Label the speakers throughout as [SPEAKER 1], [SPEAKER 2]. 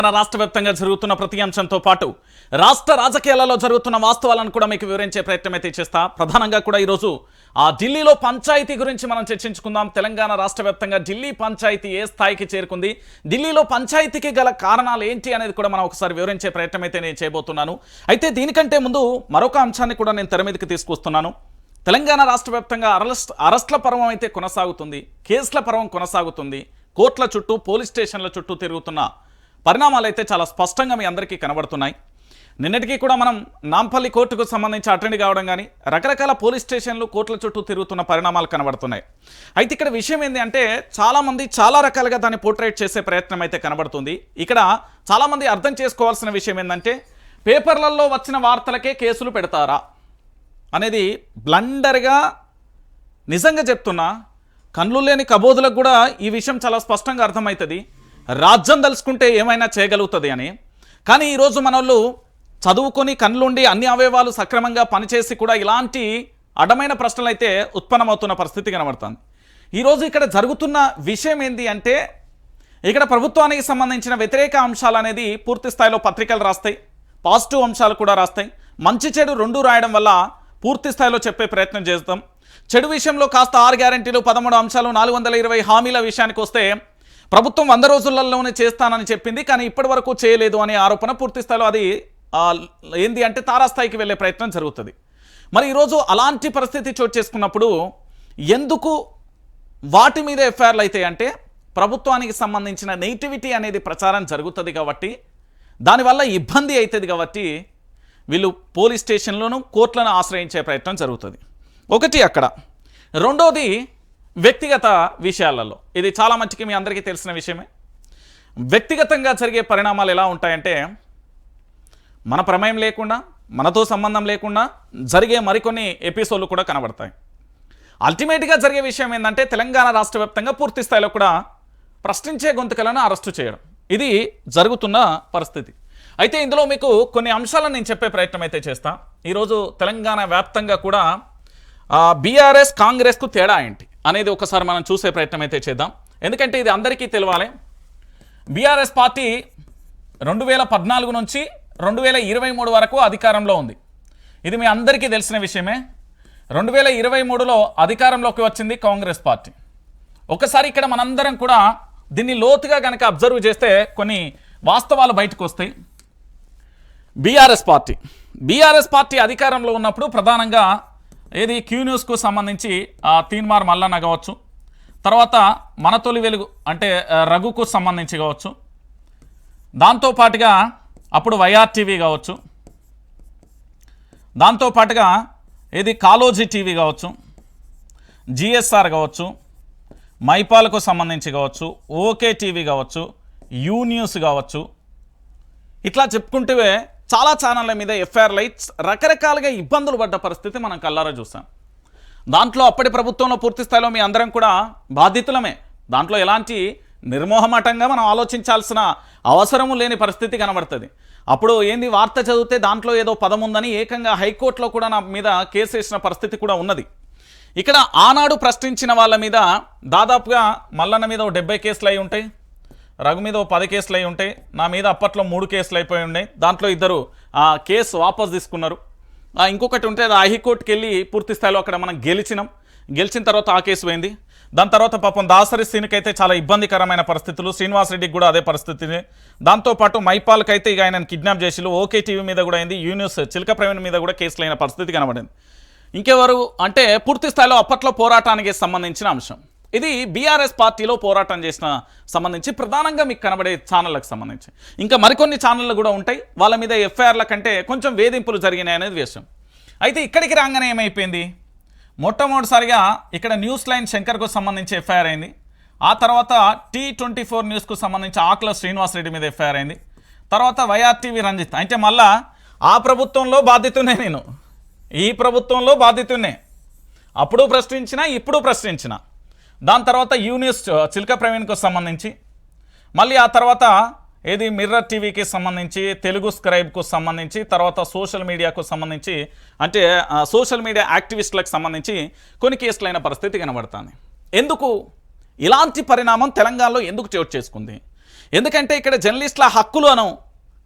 [SPEAKER 1] మన రాష్ట్ర వ్యాప్తంగా జరుగుతున్న ప్రతి అంశంతో పాటు రాష్ట్ర రాజకీయాలలో జరుగుతున్న వాస్తవాలను కూడా మీకు వివరించే ప్రయత్నం అయితే చేస్తా. ప్రధానంగా కూడా ఈరోజు ఢిల్లీలో పంచాయతీ గురించి మనం చర్చించుకుందాం. తెలంగాణ రాష్ట్ర వ్యాప్తంగా ఢిల్లీ పంచాయతీ ఏ స్థాయికి చేరుకుంది, ఢిల్లీలో పంచాయతీకి గల కారణాలు ఏంటి అనేది కూడా మనం ఒకసారి వివరించే ప్రయత్నం అయితే నేను చేయబోతున్నాను. అయితే దీనికంటే ముందు మరొక అంశాన్ని కూడా నేను తెర మీదకి తీసుకొస్తున్నాను. తెలంగాణ రాష్ట్ర వ్యాప్తంగా అరెస్ట్ల పర్వం అయితే కొనసాగుతుంది, కేసుల పర్వం కొనసాగుతుంది. కోర్టుల చుట్టూ పోలీస్ స్టేషన్ల చుట్టూ తిరుగుతున్న పరిణామాలు అయితే చాలా స్పష్టంగా మీ అందరికీ కనబడుతున్నాయి. నిన్నటికీ కూడా మనం నాంపల్లి కోర్టుకు సంబంధించి అటెండ్ కావడం కానీ రకరకాల పోలీస్ స్టేషన్లు కోర్టుల చుట్టూ తిరుగుతున్న పరిణామాలు కనబడుతున్నాయి. అయితే ఇక్కడ విషయం ఏంటి అంటే చాలామంది చాలా రకాలుగా దాన్ని పోర్ట్రేట్ చేసే ప్రయత్నం అయితే కనబడుతుంది. ఇక్కడ చాలామంది అర్థం చేసుకోవాల్సిన విషయం ఏంటంటే పేపర్లలో వచ్చిన వార్తలకే కేసులు పెడతారా అనేది బ్లండర్గా నిజంగా చెప్తున్నా. కళ్ళు లేని కబోదులకు కూడా ఈ విషయం చాలా స్పష్టంగా అర్థమవుతుంది. రాజ్యం తలుచుకుంటే ఏమైనా చేయగలుగుతుంది అని. కానీ ఈరోజు మనోళ్ళు చదువుకొని కళ్ళుండి అన్ని అవయవాలు సక్రమంగా పనిచేసి కూడా ఇలాంటి అడ్డమైన ప్రశ్నలు అయితే ఉత్పన్నమవుతున్న పరిస్థితి కనబడుతుంది. ఈరోజు ఇక్కడ జరుగుతున్న విషయం ఏంటి అంటే ఇక్కడ ప్రభుత్వానికి సంబంధించిన వ్యతిరేక అంశాలు అనేది పూర్తి స్థాయిలో పత్రికలు రాస్తాయి, పాజిటివ్ అంశాలు కూడా రాస్తాయి. మంచి చెడు రెండు రాయడం వల్ల పూర్తి స్థాయిలో చెప్పే ప్రయత్నం చేస్తాం. చెడు విషయంలో కాస్త 6 గ్యారెంటీలు 13 అంశాలు 420 హామీల విషయానికి వస్తే ప్రభుత్వం 100 రోజులలోనే చేస్తానని చెప్పింది, కానీ ఇప్పటి వరకు చేయలేదు అనే ఆరోపణ పూర్తి స్థాయిలో అది ఏంది అంటే తారాస్థాయికి వెళ్ళే ప్రయత్నం జరుగుతుంది. మరి ఈరోజు అలాంటి పరిస్థితి చోటు చేసుకున్నప్పుడు ఎందుకు వాటి మీద ఎఫ్ఐఆర్లు అయితే అంటే ప్రభుత్వానికి సంబంధించిన నెగిటివిటీ అనేది ప్రచారం జరుగుతుంది కాబట్టి, దానివల్ల ఇబ్బంది అవుతుంది కాబట్టి వీళ్ళు పోలీస్ స్టేషన్లోనూ కోర్టులను ఆశ్రయించే ప్రయత్నం జరుగుతుంది. ఒకటి అక్కడ. రెండోది వ్యక్తిగత విషయాలలో. ఇది చాలా మట్టుకి మీ అందరికీ తెలిసిన విషయమే. వ్యక్తిగతంగా జరిగే పరిణామాలు ఎలా ఉంటాయంటే మన ప్రమేయం లేకుండా, మనతో సంబంధం లేకుండా జరిగే మరికొన్ని ఎపిసోడ్లు కూడా కనబడతాయి. అల్టిమేట్గా జరిగే విషయం ఏంటంటే తెలంగాణ రాష్ట్ర వ్యాప్తంగా పూర్తి స్థాయిలో కూడా ప్రశ్నించే గొంతుకలను అరెస్టు చేయడం, ఇది జరుగుతున్న పరిస్థితి. అయితే ఇందులో మీకు కొన్ని అంశాలను నేను చెప్పే ప్రయత్నం అయితే చేస్తా. ఈరోజు తెలంగాణ వ్యాప్తంగా కూడా బీఆర్ఎస్ కాంగ్రెస్కు తేడా ఏంటి అనేది ఒకసారి మనం చూసే ప్రయత్నం అయితే చేద్దాం. ఎందుకంటే ఇది అందరికీ తెలవాలి. బీఆర్ఎస్ పార్టీ 2014 నుంచి 2023 వరకు అధికారంలో ఉంది. ఇది మీ అందరికీ తెలిసిన విషయమే. 2023లో అధికారంలోకి వచ్చింది కాంగ్రెస్ పార్టీ. ఒకసారి ఇక్కడ మనందరం కూడా దీన్ని లోతుగా కనుక అబ్జర్వ్ చేస్తే కొన్ని వాస్తవాలు బయటకు వస్తాయి. బీఆర్ఎస్ పార్టీ అధికారంలో ఉన్నప్పుడు ప్రధానంగా ఏది క్యూ న్యూస్కు సంబంధించి తీన్మార్ మల్లన్న కావచ్చు, తర్వాత మన తొలి వెలుగు అంటే రఘుకు సంబంధించి కావచ్చు, దాంతోపాటుగా అప్పుడు వైఆర్ టీవీ కావచ్చు, దాంతోపాటుగా ఏది కాలోజీ టీవీ కావచ్చు, జిఎస్ఆర్ కావచ్చు, మైపాల్కు సంబంధించి కావచ్చు, ఓకే టీవీ కావచ్చు, యూ న్యూస్ కావచ్చు, ఇట్లా చెప్పుకుంటే చాలా ఛానళ్ళ మీద ఎఫ్ఐఆర్లు రకరకాలుగా ఇబ్బందులు పడ్డ పరిస్థితి మనం కల్లారా చూసాం. దాంట్లో అప్పటి ప్రభుత్వంలో పూర్తి స్థాయిలో మీ అందరం కూడా బాధితులమే. దాంట్లో ఎలాంటి నిర్మోహమాటంగా మనం ఆలోచించాల్సిన అవసరము లేని పరిస్థితి కనబడుతుంది. అప్పుడు ఏంది వార్త చదివితే దాంట్లో ఏదో పదం ఉందని ఏకంగా హైకోర్టులో కూడా నా మీద కేసు వేసిన పరిస్థితి కూడా ఉన్నది. ఇక్కడ ఆనాడు ప్రశ్నించిన వాళ్ళ మీద దాదాపుగా మల్లన్న మీద 70 కేసులు అయి ఉంటాయి, రఘు మీద 10 కేసులు అయి ఉంటాయి, నా మీద అప్పట్లో 3 కేసులు అయిపోయి ఉన్నాయి. దాంట్లో 2 కేసు వాపస్ తీసుకున్నారు. ఇంకొకటి ఉంటే అది హైకోర్టుకి వెళ్ళి పూర్తి స్థాయిలో అక్కడ మనం గెలిచిన తర్వాత ఆ కేసు పోయింది. దాని తర్వాత పాపం దాసరి సీన్కి అయితే చాలా ఇబ్బందికరమైన పరిస్థితులు, శ్రీనివాసరెడ్డికి కూడా అదే పరిస్థితి. దాంతోపాటు మైపాల్కి అయితే ఇక ఆయనను కిడ్నాప్ చేసి ఓకే టీవీ మీద కూడా అయింది, యూనివర్స్ చిలక ప్రవీణ్ మీద కూడా కేసులు అయిన పరిస్థితి కనబడింది. ఇంకెవరు అంటే పూర్తి స్థాయిలో అప్పట్లో పోరాటానికి సంబంధించిన అంశం ఇది. బీఆర్ఎస్ పార్టీలో పోరాటం చేసిన సంబంధించి ప్రధానంగా మీకు కనబడే ఛానళ్ళకు సంబంధించి ఇంకా మరికొన్ని ఛానళ్ళు కూడా ఉంటాయి. వాళ్ళ మీద ఎఫ్ఐఆర్ల కంటే కొంచెం వేధింపులు జరిగినాయి అనేది విషయం. అయితే ఇక్కడికి రాగానే ఏమైపోయింది, మొట్టమొదటిసారిగా ఇక్కడ న్యూస్ లైన్ శంకర్కు సంబంధించి ఎఫ్ఐఆర్ అయింది. ఆ తర్వాత T24 న్యూస్కు సంబంధించి ఆకుల శ్రీనివాసరెడ్డి మీద ఎఫ్ఐఆర్ అయింది. తర్వాత వైఆర్ టీవీ రంజిత్. అంటే మళ్ళా ఆ ప్రభుత్వంలో బాధితున్నే నేను, ఈ ప్రభుత్వంలో బాధితున్నే, అప్పుడు ప్రశ్నించిన ఇప్పుడు ప్రశ్నించిన. దాని తర్వాత యూనిస్ చిల్క ప్రవీణ్కు సంబంధించి, మళ్ళీ ఆ తర్వాత ఏది మిర్రర్ టీవీకి సంబంధించి, తెలుగు స్క్రైబ్కు సంబంధించి, తర్వాత సోషల్ మీడియాకు సంబంధించి అంటే సోషల్ మీడియా యాక్టివిస్టులకు సంబంధించి కొన్ని కేసులైన పరిస్థితి కనబడుతుంది. ఎందుకు ఇలాంటి పరిణామం తెలంగాణలో ఎందుకు చోటు చేసుకుంది? ఎందుకంటే ఇక్కడ జర్నలిస్టుల హక్కులను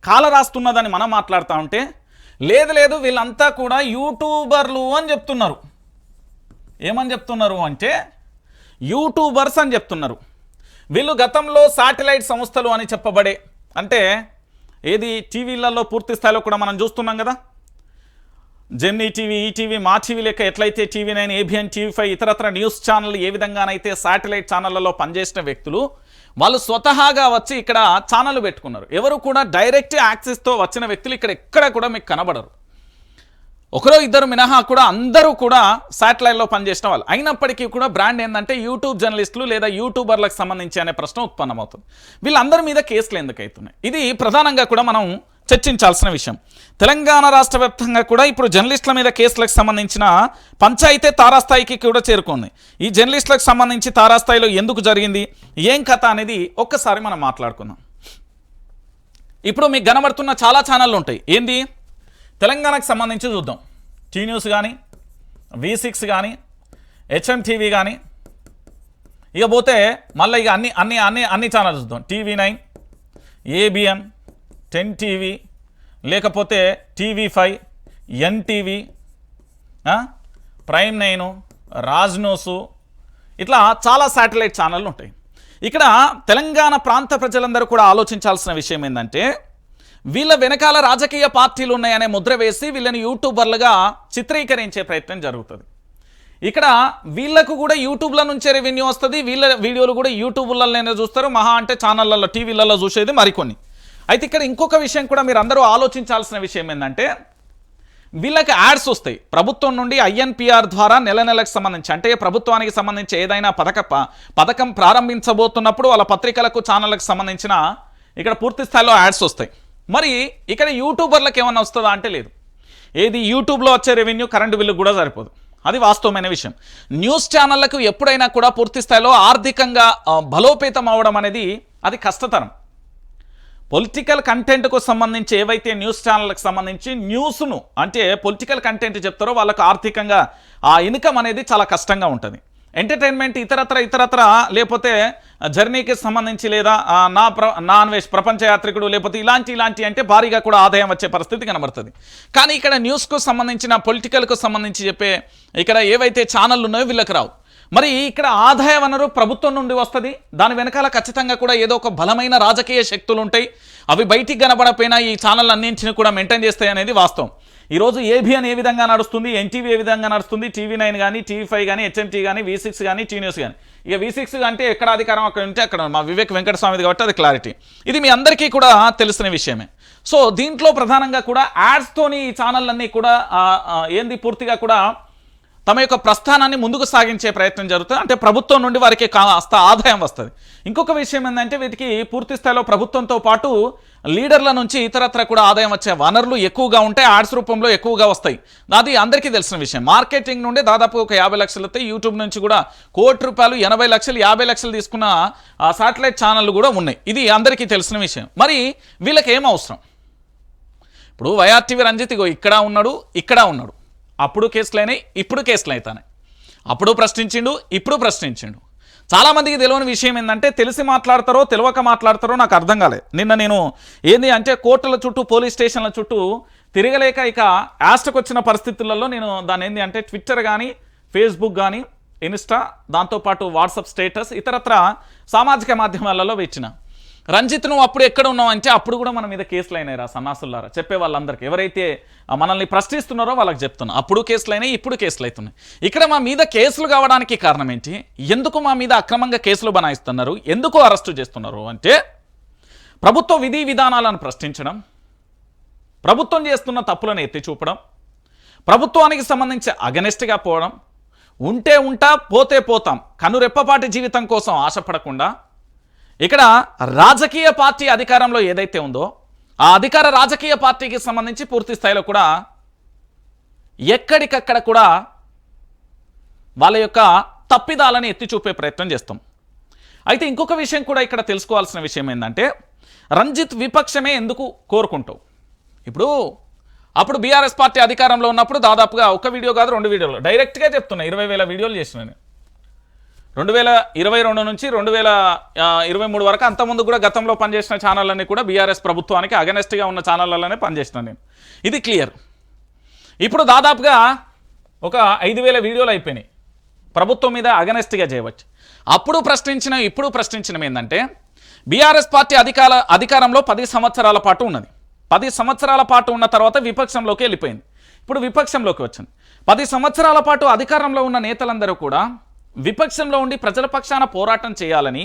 [SPEAKER 1] కాలరాస్తున్నదని మనం మాట్లాడుతూ ఉంటే లేదు వీళ్ళంతా కూడా యూట్యూబర్లు అని చెప్తున్నారు. ఏమని చెప్తున్నారు అంటే యూట్యూబర్స్ అని చెప్తున్నారు. వీళ్ళు గతంలో శాటిలైట్ సంస్థలు అని చెప్పబడే, అంటే ఏది టీవీలలో పూర్తి స్థాయిలో కూడా మనం చూస్తున్నాం కదా, జెమినీ టీవీ, ఈటీవీ, మా టీవీ లెక్క ఎట్లయితే టీవీ9, ఏబిఎన్, టీవీ5 ఇతరత్ర న్యూస్ ఛానల్ ఏ విధంగానైతే శాటిలైట్ ఛానళ్లలో పనిచేసిన వ్యక్తులు వాళ్ళు స్వతహాగా వచ్చి ఇక్కడ ఛానల్ పెట్టుకున్నారు. ఎవరు కూడా డైరెక్ట్ యాక్సెస్తో వచ్చిన వ్యక్తులు ఇక్కడ ఎక్కడ కూడా మీకు కనబడరు. ఒకరో ఇద్దరు మినహా కూడా అందరూ కూడా శాటిలైట్లో పనిచేసిన వాళ్ళు. అయినప్పటికీ కూడా బ్రాండ్ ఏంటంటే యూట్యూబ్ జర్నలిస్టులు లేదా యూట్యూబర్లకు సంబంధించి అనే ప్రశ్న ఉత్పన్నమవుతుంది. వీళ్ళందరి మీద కేసులు ఎందుకు అవుతున్నాయి? ఇది ప్రధానంగా కూడా మనం చర్చించాల్సిన విషయం. తెలంగాణ రాష్ట్ర వ్యాప్తంగా కూడా ఇప్పుడు జర్నలిస్టుల మీద కేసులకు సంబంధించిన పంచాయితీ తారాస్థాయికి కూడా చేరుకుంది. ఈ జర్నలిస్టులకు సంబంధించి తారాస్థాయిలో ఎందుకు జరిగింది, ఏం కథ అనేది ఒక్కసారి మనం మాట్లాడుకుందాం. ఇప్పుడు మీకు కనబడుతున్న చాలా ఛానళ్ళు ఉంటాయి. ఏంది తెలంగాణకు సంబంధించి చూద్దాం. టీ న్యూస్ కానీ, V6 కానీ, HM టీవీ కానీ, ఇక పోతే మళ్ళీ ఇక అన్ని ఛానల్స్ చూద్దాం. టీవీ9, ABN, 10 టీవీ, లేకపోతే TV5, NTV, prime 9, Raj news, ఇట్లా చాలా శాటిలైట్ ఛానళ్ళు ఉంటాయి. ఇక్కడ తెలంగాణ ప్రాంత ప్రజలందరూ కూడా ఆలోచించాల్సిన విషయం ఏంటంటే వీళ్ళ వెనకాల రాజకీయ పార్టీలు ఉన్నాయనే ముద్ర వేసి వీళ్ళని యూట్యూబర్లుగా చిత్రీకరించే ప్రయత్నం జరుగుతుంది. ఇక్కడ వీళ్ళకు కూడా యూట్యూబ్ల నుంచే రెవెన్యూ వస్తుంది. వీళ్ళ వీడియోలు కూడా యూట్యూబ్లలోనే చూస్తారు, మహా అంటే ఛానళ్ళల్లో టీవీలలో చూసేది మరికొన్ని. అయితే ఇక్కడ ఇంకొక విషయం కూడా మీరు అందరూ ఆలోచించాల్సిన విషయం ఏంటంటే వీళ్ళకి యాడ్స్ వస్తాయి ప్రభుత్వం నుండి. INPR ద్వారా నెలకు సంబంధించి, అంటే ప్రభుత్వానికి సంబంధించి ఏదైనా పథకం ప్రారంభించబోతున్నప్పుడు వాళ్ళ పత్రికలకు ఛానళ్ళకు సంబంధించిన ఇక్కడ పూర్తి స్థాయిలో యాడ్స్ వస్తాయి. మరి ఇక్కడ యూట్యూబర్లకు ఏమన్నా వస్తుందా అంటే లేదు. ఏది యూట్యూబ్లో వచ్చే రెవెన్యూ కరెంటు బిల్లు కూడా సరిపోదు. అది వాస్తవమైన విషయం. న్యూస్ ఛానళ్లకు ఎప్పుడైనా కూడా పూర్తి స్థాయిలో ఆర్థికంగా బలోపేతం అవ్వడం అనేది అది కష్టతరం. పొలిటికల్ కంటెంట్కు సంబంధించి ఏవైతే న్యూస్ ఛానళ్ళకు సంబంధించి న్యూస్ను అంటే పొలిటికల్ కంటెంట్ చెప్తారో వాళ్ళకు ఆర్థికంగా ఆ ఇన్కమ్ అనేది చాలా కష్టంగా ఉంటుంది. ఎంటర్టైన్మెంట్ ఇతరత్ర లేకపోతే జర్నీకి సంబంధించి లేదా నా అన్వేష్ ప్రపంచ యాత్రికుడు లేకపోతే ఇలాంటి అంటే భారీగా కూడా ఆదాయం వచ్చే పరిస్థితి కనబడుతుంది. కానీ ఇక్కడ న్యూస్కు సంబంధించిన పొలిటికల్కు సంబంధించి చెప్పే ఇక్కడ ఏవైతే ఛానళ్ళు ఉన్నాయో వీళ్ళకి రావు. మరి ఇక్కడ ఆదాయ వనరు ప్రభుత్వం నుండి వస్తుంది. దాని వెనకాల ఖచ్చితంగా కూడా ఏదో ఒక బలమైన రాజకీయ శక్తులు ఉంటాయి. అవి బయటికి కనబడపోయినా ఈ ఛానల్ అన్నింటిని కూడా మెయింటైన్ చేస్తాయి అనేది వాస్తవం. ఈరోజు ABN ఏ విధంగా నడుస్తుంది, NTV ఏ విధంగా నడుస్తుంది, టీవీ9 కానీ, టీవీ5 కానీ, HM టీవీ కానీ, V6 కానీ, టీ న్యూస్ కానీ. ఇక V6 అంటే ఎక్కడ అధికారం అక్కడ ఉంటే అక్కడ మా వివేక్ వెంకటస్వామిది కాబట్టి అది క్లారిటీ. ఇది మీ అందరికీ కూడా తెలిసిన విషయమే. సో దీంట్లో ప్రధానంగా కూడా యాడ్స్తోని ఈ ఛానళ్ళన్నీ కూడా ఏంది పూర్తిగా కూడా తమ యొక్క ప్రస్థానాన్ని ముందుకు సాగించే ప్రయత్నం జరుగుతుంది. అంటే ప్రభుత్వం నుండి వారికి కాస్త ఆదాయం వస్తుంది. ఇంకొక విషయం ఏంటంటే వీటికి పూర్తి స్థాయిలో ప్రభుత్వంతో పాటు లీడర్ల నుంచి ఇతరత్ర కూడా ఆదాయం వచ్చే వనరులు ఎక్కువగా ఉంటాయి. యాడ్స్ రూపంలో ఎక్కువగా వస్తాయి. అది అందరికీ తెలిసిన విషయం. మార్కెటింగ్ నుండి దాదాపు ఒక 50 లక్షలు వస్తాయి. యూట్యూబ్ నుంచి కూడా ₹1 కోటి 80 లక్షలు 50 లక్షలు తీసుకున్న శాటిలైట్ ఛానళ్ళు కూడా ఉన్నాయి. ఇది అందరికీ తెలిసిన విషయం. మరి వీళ్ళకి ఏం అవసరం? ఇప్పుడు YRTV రంజిత్ ఇక్కడ ఉన్నాడు. అప్పుడు కేసులైనాయి, ఇప్పుడు కేసులు అవుతాయి. అప్పుడు ప్రశ్నించిండు, ఇప్పుడు ప్రశ్నించిండు. చాలామందికి తెలియని విషయం ఏంటంటే తెలిసి మాట్లాడతారో తెలియక మాట్లాడతారో నాకు అర్థం కాలేదు. నిన్న నేను ఏంది అంటే కోర్టుల చుట్టూ పోలీస్ స్టేషన్ల చుట్టూ తిరగలేక ఇక యాస్ట్కి వచ్చిన పరిస్థితులలో నేను దాని ఏంది అంటే ట్విట్టర్ కానీ, ఫేస్బుక్ కానీ, ఇన్స్టా, దాంతోపాటు వాట్సాప్ స్టేటస్ ఇతరత్ర సామాజిక మాధ్యమాలలో వచ్చిన రంజిత్ నువ్వు అప్పుడు ఎక్కడ ఉన్నావు అంటే అప్పుడు కూడా మన మీద కేసులు అయినాయి రా సన్నాసులారా చెప్పే వాళ్ళందరికీ. ఎవరైతే మనల్ని ప్రశ్నిస్తున్నారో వాళ్ళకి చెప్తున్నా. అప్పుడు కేసులు అయినాయి, ఇప్పుడు కేసులు అవుతున్నాయి. ఇక్కడ మా మీద కేసులు కావడానికి కారణం ఏంటి? ఎందుకు మా మీద అక్రమంగా కేసులు బనాయిస్తున్నారు? ఎందుకు అరెస్టు చేస్తున్నారు అంటే ప్రభుత్వ విధి విధానాలను ప్రశ్నించడం, ప్రభుత్వం చేస్తున్న తప్పులను ఎత్తి చూపడం, ప్రభుత్వానికి సంబంధించి అగనెస్ట్గా పోవడం, ఉంటే ఉంటా పోతే పోతాం కనురెప్పపాటి జీవితం కోసం ఆశపడకుండా ఇక్కడ రాజకీయ పార్టీ అధికారంలో ఏదైతే ఉందో ఆ అధికార రాజకీయ పార్టీకి సంబంధించి పూర్తి స్థాయిలో కూడా ఎక్కడికక్కడ కూడా వాళ్ళ యొక్క తప్పిదాలను ఎత్తి చూపే ప్రయత్నం చేస్తాం. అయితే ఇంకొక విషయం కూడా ఇక్కడ తెలుసుకోవాల్సిన విషయం ఏంటంటే రంజిత్ విపక్షమే ఎందుకు కోరుకుంటావు? ఇప్పుడు అప్పుడు బీఆర్ఎస్ పార్టీ అధికారంలో ఉన్నప్పుడు దాదాపుగా ఒక వీడియో కాదు 2 వీడియోలు డైరెక్ట్గా చెప్తున్నా 20,000 వీడియోలు చేసిన 2022 నుంచి 2023 వరకు అంతకుముందు కూడా గతంలో పనిచేసిన ఛానళ్ళన్నీ కూడా బీఆర్ఎస్ ప్రభుత్వానికి అగనెస్ట్గా ఉన్న ఛానళ్ళనే పనిచేసిన నేను. ఇది క్లియర్. ఇప్పుడు దాదాపుగా ఒక 5,000 వీడియోలు అయిపోయినాయి ప్రభుత్వం మీద అగనెస్ట్గా చేయవచ్చు. అప్పుడు ప్రశ్నించిన ఇప్పుడు ప్రశ్నించడం ఏంటంటే బీఆర్ఎస్ పార్టీ అధికారంలో 10 సంవత్సరాల పాటు ఉన్నది. 10 సంవత్సరాల పాటు ఉన్న తర్వాత విపక్షంలోకి వెళ్ళిపోయింది. ఇప్పుడు విపక్షంలోకి వచ్చింది. 10 సంవత్సరాల పాటు అధికారంలో ఉన్న నేతలందరూ కూడా విపక్షంలో ఉండి ప్రజల పక్షాన పోరాటం చేయాలని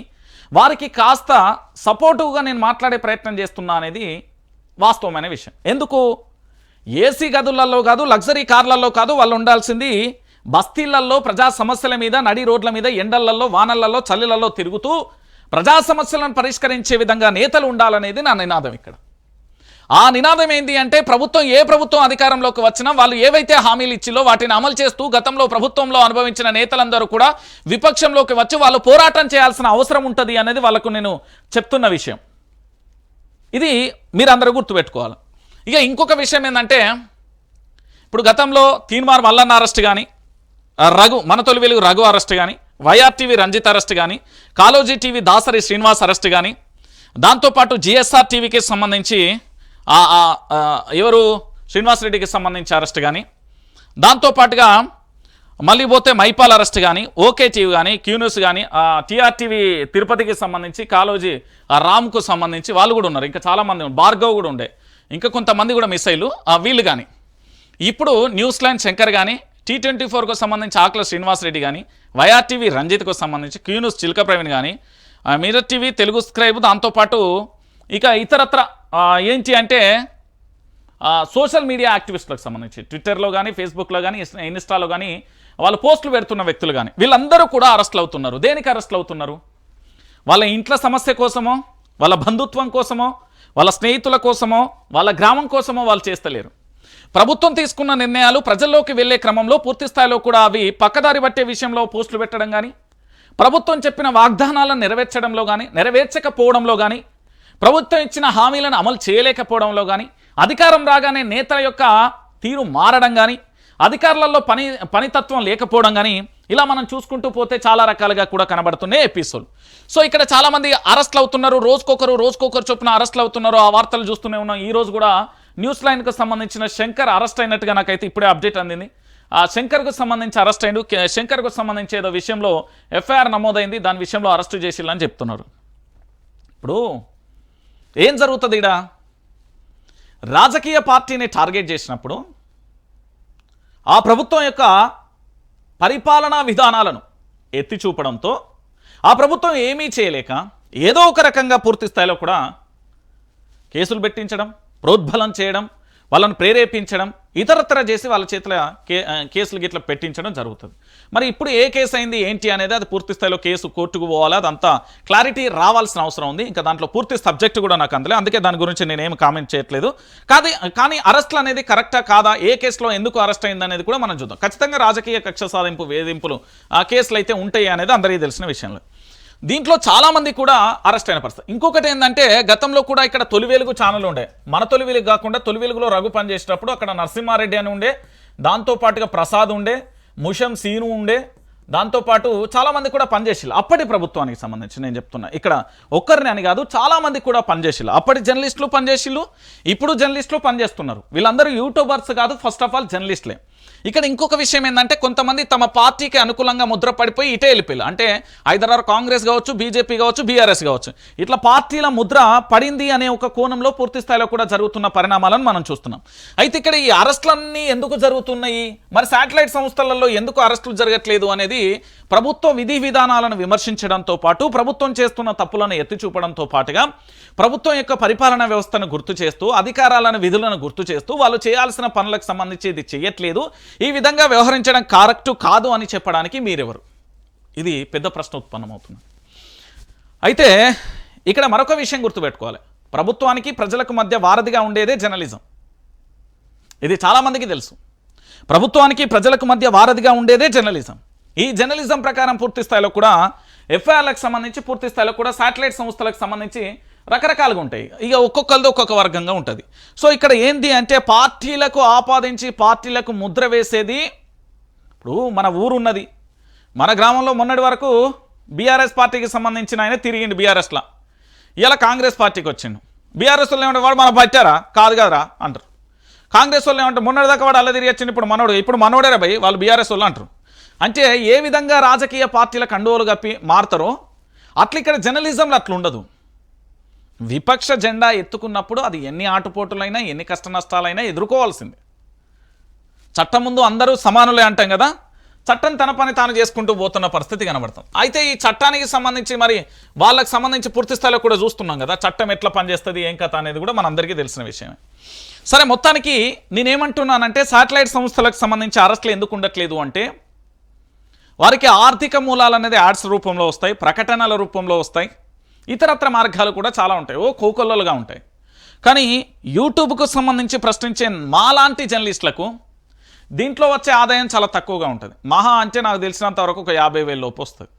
[SPEAKER 1] వారికి కాస్త సపోర్టివ్గా నేను మాట్లాడే ప్రయత్నం చేస్తున్నా అనేది వాస్తవమైన విషయం. ఎందుకు? ఏసీ గదులలో కాదు, లగ్జరీ కార్లలో కాదు, వాళ్ళు ఉండాల్సింది బస్తీలలో ప్రజా సమస్యల మీద, నడి రోడ్ల మీద, ఎండలలో, వానలలో, చలిలలో తిరుగుతూ ప్రజా సమస్యలను పరిష్కరించే విధంగా నేతలు ఉండాలనేది నా నినాదం. ఇక్కడ ఆ నినాదం ఏంటి అంటే ఏ ప్రభుత్వం అధికారంలోకి వచ్చినా వాళ్ళు ఏవైతే హామీలు ఇచ్చిలో వాటిని అమలు చేస్తూ గతంలో ప్రభుత్వంలో అనుభవించిన నేతలందరూ కూడా విపక్షంలోకి వచ్చి వాళ్ళు పోరాటం చేయాల్సిన అవసరం ఉంటుంది అనేది వాళ్ళకు నేను చెప్తున్న విషయం. ఇది మీరందరూ గుర్తుపెట్టుకోవాలి. ఇక ఇంకొక విషయం ఏంటంటే ఇప్పుడు గతంలో తీన్మార్ మల్లన్న అరెస్ట్ కానీ, మన తొలి వెలుగు రఘు అరెస్ట్ కానీ, వైఆర్టీవీ రంజిత్ అరెస్ట్ కానీ, కాలోజీ టీవీ దాసరి శ్రీనివాస్ అరెస్ట్ కానీ, దాంతోపాటు జిఎస్ఆర్ టీవీకి సంబంధించి ఎవరు శ్రీనివాస్ రెడ్డికి సంబంధించి అరెస్ట్ కానీ, దాంతోపాటుగా మళ్ళీ పోతే మైపాల్ అరెస్ట్ కానీ, ఓకే టీవీ కానీ, క్యూన్యూస్ కానీ, టీఆర్టీవీ తిరుపతికి సంబంధించి కాలోజీ రామ్కు సంబంధించి వాళ్ళు కూడా ఉన్నారు. ఇంకా చాలామంది భార్గవ్ కూడా ఉండే, ఇంకా కొంతమంది కూడా మిస్ అయ్యారు వీళ్ళు కానీ. ఇప్పుడు న్యూస్ లైన్ శంకర్ కానీ, T24కు సంబంధించి ఆకుల శ్రీనివాస్ రెడ్డి కానీ, వైఆర్టీవీ రంజిత్కు సంబంధించి, క్యూన్యూస్ చిల్క ప్రవీణ్ కానీ, మిర్రర్ టీవీ తెలుగు స్క్రైబ్, దాంతోపాటు ఇక ఇతరత్ర ఏంటి అంటే సోషల్ మీడియా యాక్టివిస్టులకు సంబంధించి ట్విట్టర్లో కానీ, ఫేస్బుక్లో కానీ, ఇన్స్టాలో కానీ వాళ్ళు పోస్టులు పెడుతున్న వ్యక్తులు కానీ వీళ్ళందరూ కూడా అరెస్టులు అవుతున్నారు. దేనికి అరెస్టులు అవుతున్నారు? వాళ్ళ ఇంట్లో సమస్య కోసమో, వాళ్ళ బంధుత్వం కోసమో, వాళ్ళ స్నేహితుల కోసమో, వాళ్ళ గ్రామం కోసమో వాళ్ళు చేస్తలేరు. ప్రభుత్వం తీసుకున్న నిర్ణయాలు ప్రజల్లోకి వెళ్లే క్రమంలో పూర్తి స్థాయిలో కూడా అవి పక్కదారి పట్టే విషయంలో పోస్టులు పెట్టడం కానీ, ప్రభుత్వం చెప్పిన వాగ్దానాలను నెరవేర్చకపోవడంలో కానీ, ప్రభుత్వం ఇచ్చిన హామీలను అమలు చేయలేకపోవడంలో కానీ, అధికారం రాగానే నేతల యొక్క తీరు మారడం కానీ, అధికారులలో పనితత్వం లేకపోవడం కానీ, ఇలా మనం చూసుకుంటూ పోతే చాలా రకాలుగా కూడా కనబడుతున్నాయి ఎపిసోడ్. సో ఇక్కడ చాలామంది అరెస్టులు అవుతున్నారు, రోజుకొకరు చొప్పున అరెస్టులు అవుతున్నారు. ఆ వార్తలు చూస్తూనే ఉన్నాం. ఈ రోజు కూడా న్యూస్ లైన్కు సంబంధించిన శంకర్ అరెస్ట్ అయినట్టుగా నాకైతే ఇప్పుడే అప్డేట్ అందింది. ఆ శంకర్కు సంబంధించి అరెస్ట్ అయిండు. శంకర్కు సంబంధించి ఏదో విషయంలో ఎఫ్ఐఆర్ నమోదైంది, దాని విషయంలో అరెస్టు చేసిల్లని చెప్తున్నారు. ఇప్పుడు ఏం జరుగుతుంది? ఇక్కడ రాజకీయ పార్టీని టార్గెట్ చేసినప్పుడు ఆ ప్రభుత్వం యొక్క పరిపాలనా విధానాలను ఎత్తి చూపడంతో ఆ ప్రభుత్వం ఏమీ చేయలేక ఏదో ఒక రకంగా పూర్తి స్థాయిలో కూడా కేసులు పెట్టించడం, ప్రోద్బలం చేయడం, వాళ్ళని ప్రేరేపించడం, ఇతరత్ర చేసి వాళ్ళ చేతుల కేసులు గిట్లా పెట్టించడం జరుగుతుంది. మరి ఇప్పుడు ఏ కేసు అయింది ఏంటి అనేది అది పూర్తి స్థాయిలో కేసు కోర్టుకు పోవాలి, అదంతా క్లారిటీ రావాల్సిన అవసరం ఉంది. ఇంకా దాంట్లో పూర్తి సబ్జెక్ట్ కూడా నాకు అందలే, అందుకే దాని గురించి నేనేం కామెంట్ చేయట్లేదు. కానీ అరెస్టులు అనేది కరెక్టా కాదా, ఏ కేసులో ఎందుకు అరెస్ట్ అయింది అనేది కూడా మనం చూద్దాం. ఖచ్చితంగా రాజకీయ కక్ష సాధింపు వేధింపులు కేసులు అయితే ఉంటాయి అనేది అందరికీ తెలిసిన విషయంలో. దీంట్లో చాలామంది కూడా అరెస్ట్ అయిన పరిస్థితి. ఇంకొకటి ఏంటంటే గతంలో కూడా ఇక్కడ తొలి వెలుగు ఛానల్ ఉండే, మన తొలి వెలుగు కాకుండా తొలి వెలుగులో రఘు పనిచేసేటప్పుడు అక్కడ నరసింహారెడ్డి అని ఉండే, దాంతోపాటుగా ప్రసాద్ ఉండే, ముషం సీను ఉండే, దాంతోపాటు చాలామంది కూడా పనిచేసిల్లు. అప్పటి ప్రభుత్వానికి సంబంధించి నేను చెప్తున్నా, ఇక్కడ ఒక్కరిని అని కాదు చాలామంది కూడా పనిచేసిల్లు. అప్పటి జర్నలిస్టులు పనిచేసిల్లు, ఇప్పుడు జర్నలిస్టులు పనిచేస్తున్నారు. వీళ్ళందరూ యూట్యూబర్స్ కాదు, ఫస్ట్ ఆఫ్ ఆల్ జర్నలిస్టులే. ఇక్కడ ఇంకొక విషయం ఏంటంటే కొంతమంది తమ పార్టీకి అనుకూలంగా ముద్ర పడిపోయి ఇటే వెళ్ళిపోయారు. అంటే ఐదర్ కాంగ్రెస్ కావచ్చు, బీజేపీ కావచ్చు, బీఆర్ఎస్ కావచ్చు, ఇట్లా పార్టీల ముద్ర పడింది అనే ఒక కోణంలో పూర్తి స్థాయిలో కూడా జరుగుతున్న పరిణామాలను మనం చూస్తున్నాం. అయితే ఇక్కడ ఈ అరెస్టులన్నీ ఎందుకు జరుగుతున్నాయి, మరి శాటిలైట్ సంస్థలలో ఎందుకు అరెస్టులు జరగట్లేదు అనేది ప్రభుత్వ విధి విధానాలను విమర్శించడంతో పాటు ప్రభుత్వం చేస్తున్న తప్పులను ఎత్తి చూపడంతో పాటుగా ప్రభుత్వం యొక్క పరిపాలనా వ్యవస్థను గుర్తు చేస్తూ, అధికారాలను విధులను గుర్తు చేస్తూ వాళ్ళు చేయాల్సిన పనులకు సంబంధించి ఇది చేయట్లేదు, ఈ విధంగా వ్యవహరించడం కరెక్టు కాదు అని చెప్పడానికి మీరెవరు? ఇది పెద్ద ప్రశ్న ఉత్పన్నమవుతుంది. అయితే ఇక్కడ మరొక విషయం గుర్తుపెట్టుకోవాలి, ప్రభుత్వానికి ప్రజలకు మధ్య వారధిగా ఉండేదే జర్నలిజం. ఇది చాలామందికి తెలుసు. ప్రభుత్వానికి ప్రజలకు మధ్య వారధిగా ఉండేదే జర్నలిజం. ఈ జర్నలిజం ప్రకారం పూర్తి స్థాయిలో కూడా ఎఫ్ఐఆర్లకు సంబంధించి పూర్తి స్థాయిలో కూడా శాటిలైట్ సంస్థలకు సంబంధించి రకరకాలుగా ఉంటాయి. ఇక ఒక్కొక్కరిది ఒక్కొక్క వర్గంగా ఉంటుంది. సో ఇక్కడ ఏంటి అంటే పార్టీలకు ఆపాదించి పార్టీలకు ముద్ర వేసేది, ఇప్పుడు మన ఊరున్నది, మన గ్రామంలో మొన్నటి వరకు బీఆర్ఎస్ పార్టీకి సంబంధించిన ఆయన తిరిగిండు బీఆర్ఎస్లో, ఇలా కాంగ్రెస్ పార్టీకి వచ్చిండు. బీఆర్ఎస్ వాళ్ళు ఏమంటే వాడు మనం పట్టారా కాదు కదరా అంటారు. కాంగ్రెస్ వాళ్ళు ఏమంటే మొన్నటిదాకా వాడు అలా తిరిగి వచ్చిండు, ఇప్పుడు మనోడేరా భయ్ వాళ్ళు బీఆర్ఎస్ వాళ్ళు అంటారు. అంటే ఏ విధంగా రాజకీయ పార్టీల కండువలు కప్పి మారుతారో అట్లా ఇక్కడ జర్నలిజంలో అట్లా ఉండదు. విపక్ష జెండా ఎత్తుకున్నప్పుడు అది ఎన్ని ఆటుపోటులైనా ఎన్ని కష్ట నష్టాలైనా ఎదుర్కోవాల్సిందే. చట్టం ముందు అందరూ సమానులే అంటాం కదా, చట్టం తన పని తాను చేసుకుంటూ పోతున్న పరిస్థితి కనబడుతుంది. అయితే ఈ చట్టానికి సంబంధించి మరి వాళ్ళకి సంబంధించి పూర్తి స్థాయిలో కూడా చూస్తున్నాం కదా, చట్టం ఎట్లా పనిచేస్తుంది ఏం కథ అనేది కూడా మనందరికీ తెలిసిన విషయమే. సరే, మొత్తానికి నేనేమంటున్నానంటే శాటిలైట్ సంస్థలకు సంబంధించి అరెస్టులు ఎందుకు ఉండట్లేదు అంటే వారికి ఆర్థిక మూలాలు అనేది యాడ్స్ రూపంలో వస్తాయి, ప్రకటనల రూపంలో వస్తాయి, ఇతరత్ర మార్గాలు కూడా చాలా ఉంటాయి, కోకొల్లలుగా ఉంటాయి. కానీ యూట్యూబ్కు సంబంధించి ప్రశ్నించే మాలాంటి జర్నలిస్టులకు దీంట్లో వచ్చే ఆదాయం చాలా తక్కువగా ఉంటుంది. మహా అంటే నాకు తెలిసినంత వరకు ఒక 50,000 లోపు వస్తుంది.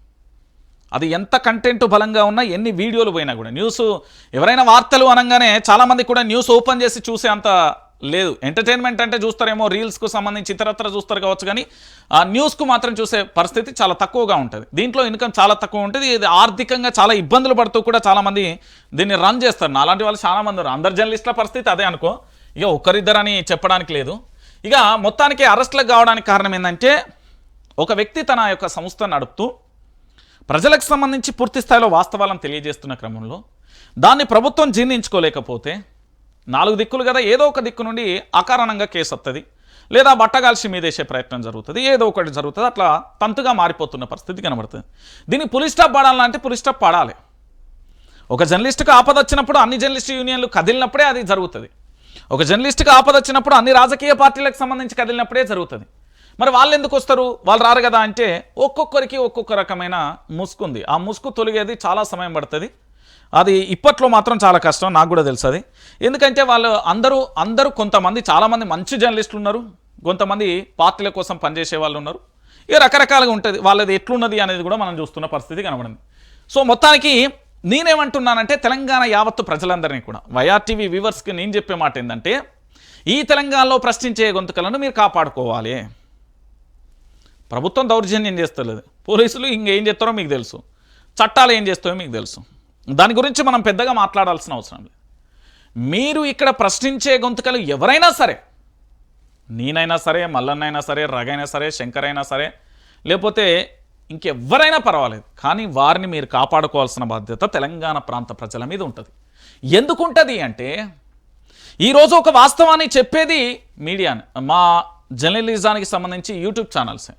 [SPEAKER 1] అది ఎంత కంటెంట్ బలంగా ఉన్నా ఎన్ని వీడియోలు పోయినా కూడా. న్యూస్ ఎవరైనా వార్తలు అనగానే చాలామంది కూడా న్యూస్ ఓపెన్ చేసి చూసే అంత లేదు. ఎంటర్టైన్మెంట్ అంటే చూస్తారేమో, రీల్స్కు సంబంధించి ఇతరత్ర చూస్తారు కావచ్చు, కానీ న్యూస్కు మాత్రం చూసే పరిస్థితి చాలా తక్కువగా ఉంటుంది. దీంట్లో ఇన్కమ్ చాలా తక్కువ ఉంటుంది. ఇది ఆర్థికంగా చాలా ఇబ్బందులు పడుతూ కూడా చాలామంది దీన్ని రన్ చేస్తారు. అలాంటి వాళ్ళు చాలామంది ఉన్నారు. అందరు జర్నలిస్టుల పరిస్థితి అదే అనుకో, ఇక ఒక్కరిద్దరని చెప్పడానికి లేదు. ఇక మొత్తానికి అరెస్టులకు కావడానికి కారణం ఏంటంటే ఒక వ్యక్తి తన యొక్క సంస్థ నడుపుతూ ప్రజలకు సంబంధించి పూర్తి స్థాయిలో వాస్తవాలను తెలియజేస్తున్న క్రమంలో దాన్ని ప్రభుత్వం జీర్ణించుకోలేకపోతే 4 దిక్కులు కదా, ఏదో ఒక దిక్కు నుండి అకారణంగా కేసు వస్తుంది, లేదా బట్టగాల్సి మీదేసే ప్రయత్నం జరుగుతుంది, ఏదో ఒకటి జరుగుతుంది. అట్లా తంతుగా మారిపోతున్న పరిస్థితి కనబడుతుంది. దీనికి పులి స్టాప్ పడాలంటే పులి స్టాప్ పడాలి. ఒక జర్నలిస్టుకు ఆపద వచ్చినప్పుడు అన్ని జర్నలిస్టు యూనియన్లు కదిలినప్పుడే అది జరుగుతుంది. ఒక జర్నలిస్టుకు ఆపద వచ్చినప్పుడు అన్ని రాజకీయ పార్టీలకు సంబంధించి కదిలినప్పుడే జరుగుతుంది. మరి వాళ్ళు ఎందుకు వస్తారు, వాళ్ళు రారు కదా అంటే ఒక్కొక్కరికి ఒక్కొక్క రకమైన ముసుకుంది. ఆ ముసుగు తొలిగేది చాలా సమయం పడుతుంది. అది ఇప్పట్లో మాత్రం చాలా కష్టం, నాకు కూడా తెలుసు అది. ఎందుకంటే వాళ్ళు అందరూ కొంతమంది చాలామంది మంచి జర్నలిస్టులు ఉన్నారు, కొంతమంది పార్టీల కోసం పనిచేసే వాళ్ళు ఉన్నారు. ఇక రకరకాలుగా ఉంటుంది. వాళ్ళది ఎట్లున్నది అనేది కూడా మనం చూస్తున్న పరిస్థితి కనబడింది. సో మొత్తానికి నేనేమంటున్నానంటే తెలంగాణ యావత్తు ప్రజలందరినీ కూడా వైఆర్టీవీ వ్యూవర్స్కి నేను చెప్పే మాట ఏంటంటే ఈ తెలంగాణలో ప్రశ్నించే గొంతుకలను మీరు కాపాడుకోవాలి. ప్రభుత్వం దౌర్జన్యం చేస్తలేదు, పోలీసులు ఇంకేం చేస్తారో మీకు తెలుసు, చట్టాలు ఏం చేస్తారో మీకు తెలుసు. దాని గురించి మనం పెద్దగా మాట్లాడాల్సిన అవసరం లేదు. మీరు ఇక్కడ ప్రశ్నించే గొంతుకలు ఎవరైనా సరే, నేనైనా సరే, మల్లన్నైనా సరే, రగైనా సరే, శంకర్ అయినా సరే, లేకపోతే ఇంకెవ్వరైనా పర్వాలేదు, కానీ వారిని మీరు కాపాడుకోవాల్సిన బాధ్యత తెలంగాణ ప్రాంత ప్రజల మీద ఉంటుంది. ఎందుకుంటుంది అంటే ఈరోజు ఒక వాస్తవాన్ని చెప్పేది మీడియాని, మా జర్నలిజానికి సంబంధించి యూట్యూబ్ ఛానల్సే.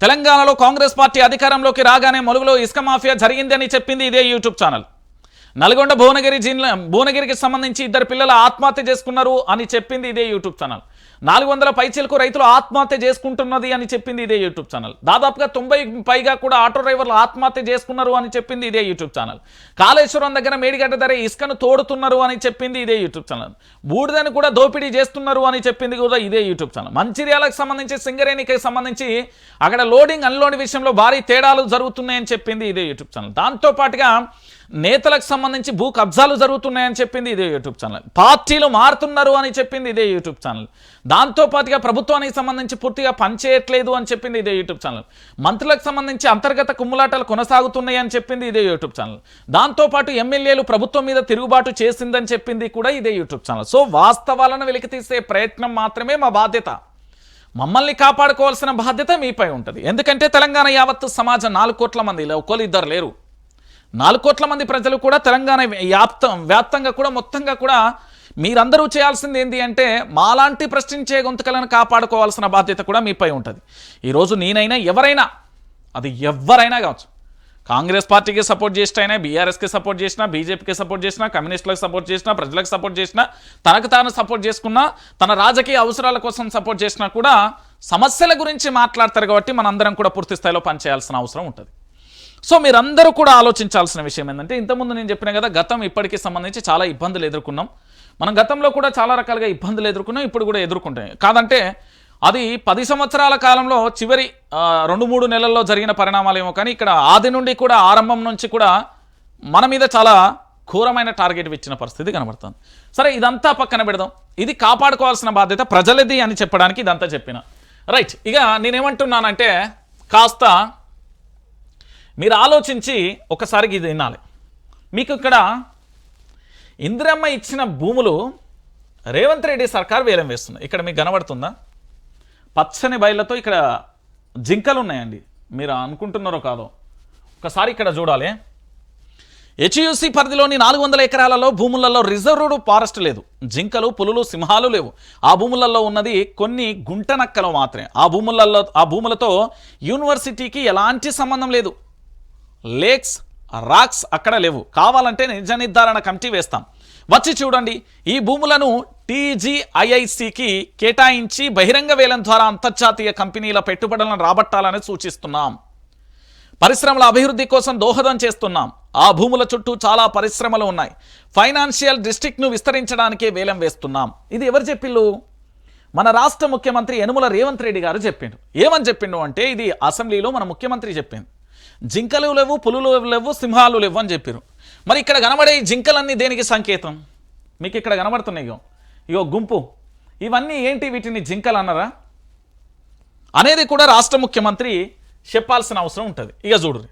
[SPEAKER 1] తెలంగాణలో కాంగ్రెస్ పార్టీ అధికారంలోకి రాగానే ములుగులో ఇసుక మాఫియా జరిగిందని చెప్పింది ఇదే యూట్యూబ్ ఛానల్. నల్గొండ భువనగిరికి సంబంధించి 2 పిల్లలు ఆత్మహత్య చేసుకున్నారు అని చెప్పింది ఇదే యూట్యూబ్ ఛానల్. 400 పైచీలకు రైతులు ఆత్మహత్య చేసుకుంటున్నది అని చెప్పింది ఇదే యూట్యూబ్ ఛానల్. దాదాపుగా 90 పైగా కూడా ఆటో డ్రైవర్లు ఆత్మహత్య చేసుకున్నారు అని చెప్పింది ఇదే యూట్యూబ్ ఛానల్. కాళేశ్వరం దగ్గర మేడిగడ్డ ధర ఇసుకను తోడుతున్నారు అని చెప్పింది ఇదే యూట్యూబ్ ఛానల్. బూడిదని కూడా దోపిడీ చేస్తున్నారు అని చెప్పింది కూడా ఇదే యూట్యూబ్ ఛానల్. మంచిర్యాలకు సంబంధించి, సింగరేణికి సంబంధించి అక్కడ లోడింగ్ అన్లోడింగ్ విషయంలో భారీ తేడాలు జరుగుతున్నాయని చెప్పింది ఇదే యూట్యూబ్ ఛానల్. దాంతోపాటుగా నేతలకు సంబంధించి భూ కబ్జాలు జరుగుతున్నాయని చెప్పింది ఇదే యూట్యూబ్ ఛానల్. పార్టీలు మారుతున్నారు అని చెప్పింది ఇదే యూట్యూబ్ ఛానల్. దాంతోపాటుగా ప్రభుత్వానికి సంబంధించి పూర్తిగా పనిచేయట్లేదు అని చెప్పింది ఇదే యూట్యూబ్ ఛానల్. మంత్రులకు సంబంధించి అంతర్గత కుమ్ములాటలు కొనసాగుతున్నాయి అని చెప్పింది ఇదే యూట్యూబ్ ఛానల్. దాంతోపాటు ఎమ్మెల్యేలు ప్రభుత్వం మీద తిరుగుబాటు చేసిందని చెప్పింది కూడా ఇదే యూట్యూబ్ ఛానల్. సో వాస్తవాలను వెలికితీసే ప్రయత్నం మాత్రమే మా బాధ్యత. మమ్మల్ని కాపాడుకోవాల్సిన బాధ్యత మీపై ఉంటుంది. ఎందుకంటే తెలంగాణ యావత్తు సమాజం 4 కోట్ల మంది, ఒకళ్ళు ఇద్దరు లేరు, 4 కోట్ల మంది ప్రజలు కూడా తెలంగాణ వ్యాప్తంగా కూడా మొత్తంగా కూడా మీరందరూ చేయాల్సింది ఏంటి అంటే మాలాంటి ప్రశ్నించే గొంతుకలను కాపాడుకోవాల్సిన బాధ్యత కూడా మీపై ఉంటుంది. ఈరోజు నేనైనా ఎవరైనా, అది ఎవరైనా కావచ్చు, కాంగ్రెస్ పార్టీకి సపోర్ట్ చేసినైనా, బీఆర్ఎస్కి సపోర్ట్ చేసినా, బీజేపీకి సపోర్ట్ చేసినా, కమ్యూనిస్టులకు సపోర్ట్ చేసినా, ప్రజలకు సపోర్ట్ చేసినా, తనకు తాను సపోర్ట్ చేసుకున్నా, తన రాజకీయ అవసరాల కోసం సపోర్ట్ చేసినా కూడా సమస్యల గురించి మాట్లాడతారు. కాబట్టి మనందరం కూడా పూర్తి స్థాయిలో పనిచేయాల్సిన అవసరం ఉంటుంది. సో మీరందరూ కూడా ఆలోచించాల్సిన విషయం ఏంటంటే ఇంతకుముందు నేను చెప్పిన కదా, గతం ఇప్పటికి సంబంధించి చాలా ఇబ్బందులు ఎదుర్కొన్నాం. మనం గతంలో కూడా చాలా రకాలుగా ఇబ్బందులు ఎదుర్కొన్నాం, ఇప్పుడు కూడా ఎదుర్కొంటాం. కాదంటే అది 10 సంవత్సరాల కాలంలో చివరి 2-3 నెలల్లో జరిగిన పరిణామాలేమో, కానీ ఇక్కడ ఆది నుండి కూడా ఆరంభం నుంచి కూడా మన మీద చాలా ఘోరమైన టార్గెట్ ఇచ్చిన పరిస్థితి కనబడుతుంది. సరే, ఇదంతా పక్కన పెడదాం. ఇది కాపాడుకోవాల్సిన బాధ్యత ప్రజలది అని చెప్పడానికి ఇదంతా చెప్పిన రైట్. ఇక నేనేమంటున్నానంటే కాస్త మీరు ఆలోచించి ఒకసారికి ఇది వినాలి. మీకు ఇక్కడ ఇందిరమ్మ ఇచ్చిన భూములు రేవంత్ రెడ్డి సర్కార్ వేలం వేస్తుంది. ఇక్కడ మీకు కనబడుతుందా? పచ్చని బయళ్ళతో ఇక్కడ జింకలు ఉన్నాయండి. మీరు అనుకుంటున్నారో కాదో ఒకసారి ఇక్కడ చూడాలి. హెచ్యూసీ పరిధిలోని 400 ఎకరాలలో భూములలో రిజర్వ్డ్ ఫారెస్ట్ లేదు. జింకలు, పులులు, సింహాలు లేవు. ఆ భూములలో ఉన్నది కొన్ని గుంటనక్కలు మాత్రమే. ఆ భూములతో యూనివర్సిటీకి ఎలాంటి సంబంధం లేదు. లేక్స్, రాక్స్ అక్కడ లేవు. కావాలంటే నిజ నిర్ధారణ కమిటీ వేస్తాం, వచ్చి చూడండి. ఈ భూములను TGIICకి కేటాయించి బహిరంగ వేలం ద్వారా అంతర్జాతీయ కంపెనీల పెట్టుబడులను రాబట్టాలని సూచిస్తున్నాం. పరిశ్రమల అభివృద్ధి కోసం దోహదం చేస్తున్నాం. ఆ భూముల చుట్టూ చాలా పరిశ్రమలు ఉన్నాయి. ఫైనాన్షియల్ డిస్ట్రిక్ట్ను విస్తరించడానికే వేలం వేస్తున్నాం. ఇది ఎవరు చెప్పిళ్ళు? మన రాష్ట్ర ముఖ్యమంత్రి యనుమల రేవంత్ రెడ్డి గారు చెప్పిండు. ఏమని చెప్పిండు అంటే, ఇది అసెంబ్లీలో మన ముఖ్యమంత్రి చెప్పింది. జింకలు లేవు, పులులు లేవు, సింహాలు లేవు అని చెప్పారు. మరి ఇక్కడ కనబడే ఈ జింకలన్నీ దేనికి సంకేతం? మీకు ఇక్కడ కనబడుతున్నాయి ఇగో గుంపు. ఇవన్నీ ఏంటి? వీటిని జింకలు అన్నారా అనేది కూడా రాష్ట్ర ముఖ్యమంత్రి చెప్పాల్సిన అవసరం ఉంటుంది. ఇక చూడండి,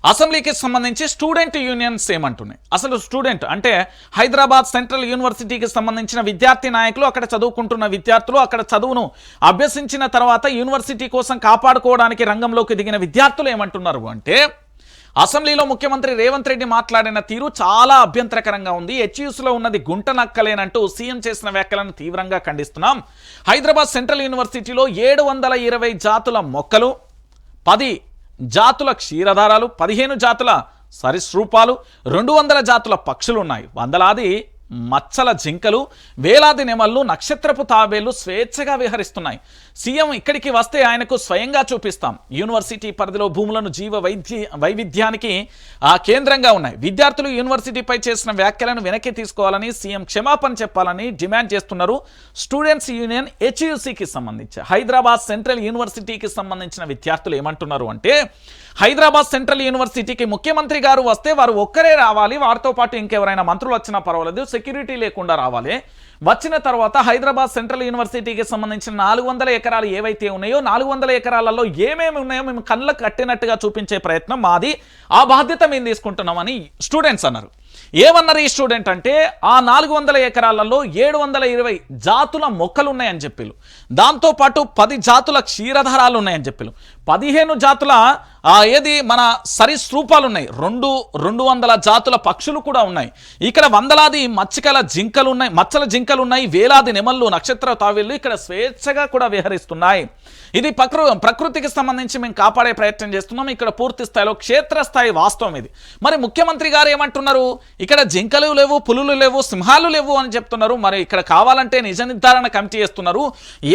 [SPEAKER 1] అసెంబ్లీకి సంబంధించి స్టూడెంట్ యూనియన్స్ ఏమంటున్నాయి. అసలు స్టూడెంట్ అంటే హైదరాబాద్ సెంట్రల్ యూనివర్సిటీకి సంబంధించిన విద్యార్థి నాయకులు, అక్కడ చదువుకుంటున్న విద్యార్థులు, అక్కడ చదువును అభ్యసించిన తర్వాత యూనివర్సిటీ కోసం కాపాడుకోవడానికి రంగంలోకి దిగిన విద్యార్థులు ఏమంటున్నారు అంటే, అసెంబ్లీలో ముఖ్యమంత్రి రేవంత్ రెడ్డి మాట్లాడిన తీరు చాలా అభ్యంతరకరంగా ఉంది. హెచ్యూస్లో ఉన్నది గుంట నక్కలేనంటూ సీఎం చేసిన వ్యాఖ్యలను తీవ్రంగా ఖండిస్తున్నాం. హైదరాబాద్ సెంట్రల్ యూనివర్సిటీలో 720 జాతుల మొక్కలు, 10 జాతుల క్షీరధారాలు, 15 జాతుల సరీసృపాలు, 200 జాతుల పక్షులు ఉన్నాయి. వందలాది మచ్చల జింకలు, వేలాది నెమళ్ళు, నక్షత్రపు తాబేళ్లు స్వేచ్ఛగా విహరిస్తున్నాయి. సీఎం ఇక్కడికి వస్తే ఆయనకు స్వయంగా చూపిస్తాం. యూనివర్సిటీ పరిధిలో భూములను జీవ వైవిధ్యానికి కేంద్రంగా ఉన్నాయి. విద్యార్థులు యూనివర్సిటీపై చేసిన వ్యాఖ్యలను వెనక్కి తీసుకోవాలని, సీఎం క్షమాపణ చెప్పాలని డిమాండ్ చేస్తున్నారు. స్టూడెంట్స్ యూనియన్ హెచ్యూసీకి సంబంధించి హైదరాబాద్ సెంట్రల్ యూనివర్సిటీకి సంబంధించిన విద్యార్థులు ఏమంటున్నారు అంటే, హైదరాబాద్ సెంట్రల్ యూనివర్సిటీకి ముఖ్యమంత్రి గారు వస్తే వారు ఒక్కరే రావాలి, వారితో పాటు ఇంకెవరైనా మంత్రులు వచ్చినా పర్వాలేదు, సెక్యూరిటీ లేకుండా రావాలి. వచ్చిన తర్వాత హైదరాబాద్ సెంట్రల్ యూనివర్సిటీకి సంబంధించిన 400 ఎకరాలు ఏవైతే ఉన్నాయో 400 ఎకరాలలో ఏమేమి ఉన్నాయో మేము కళ్ళకు కట్టినట్టుగా చూపించే ప్రయత్నం మాది, ఆ బాధ్యత మేము తీసుకుంటున్నామని స్టూడెంట్స్ అన్నారు. ఏమన్నారు ఈ స్టూడెంట్ అంటే, ఆ 400 ఎకరాలలో 720 జాతుల మొక్కలు ఉన్నాయని చెప్పిళ్ళు. దాంతోపాటు 10 జాతుల క్షీరధారాలు ఉన్నాయని చెప్పిళ్ళు. 15 జాతుల మన సరీసృపాలు ఉన్నాయి. 200 జాతుల పక్షులు కూడా ఉన్నాయి. ఇక్కడ వందలాది మచ్చల జింకలు ఉన్నాయి. వేలాది నెమళ్ళు, నక్షత్ర తావేళ్లు ఇక్కడ స్వేచ్ఛగా కూడా విహరిస్తున్నాయి. ఇది ప్రకృతికి సంబంధించి మేము కాపాడే ప్రయత్నం చేస్తున్నాం. ఇక్కడ పూర్తి స్థాయిలో క్షేత్రస్థాయి వాస్తవం ఇది. మరి ముఖ్యమంత్రి గారు ఏమంటున్నారు? ఇక్కడ జింకలు లేవు, పులులు లేవు, సింహాలు లేవు అని చెప్తున్నారు. మరి ఇక్కడ కావాలంటే నిజ నిర్ధారణ కమిటీ చేస్తున్నారు.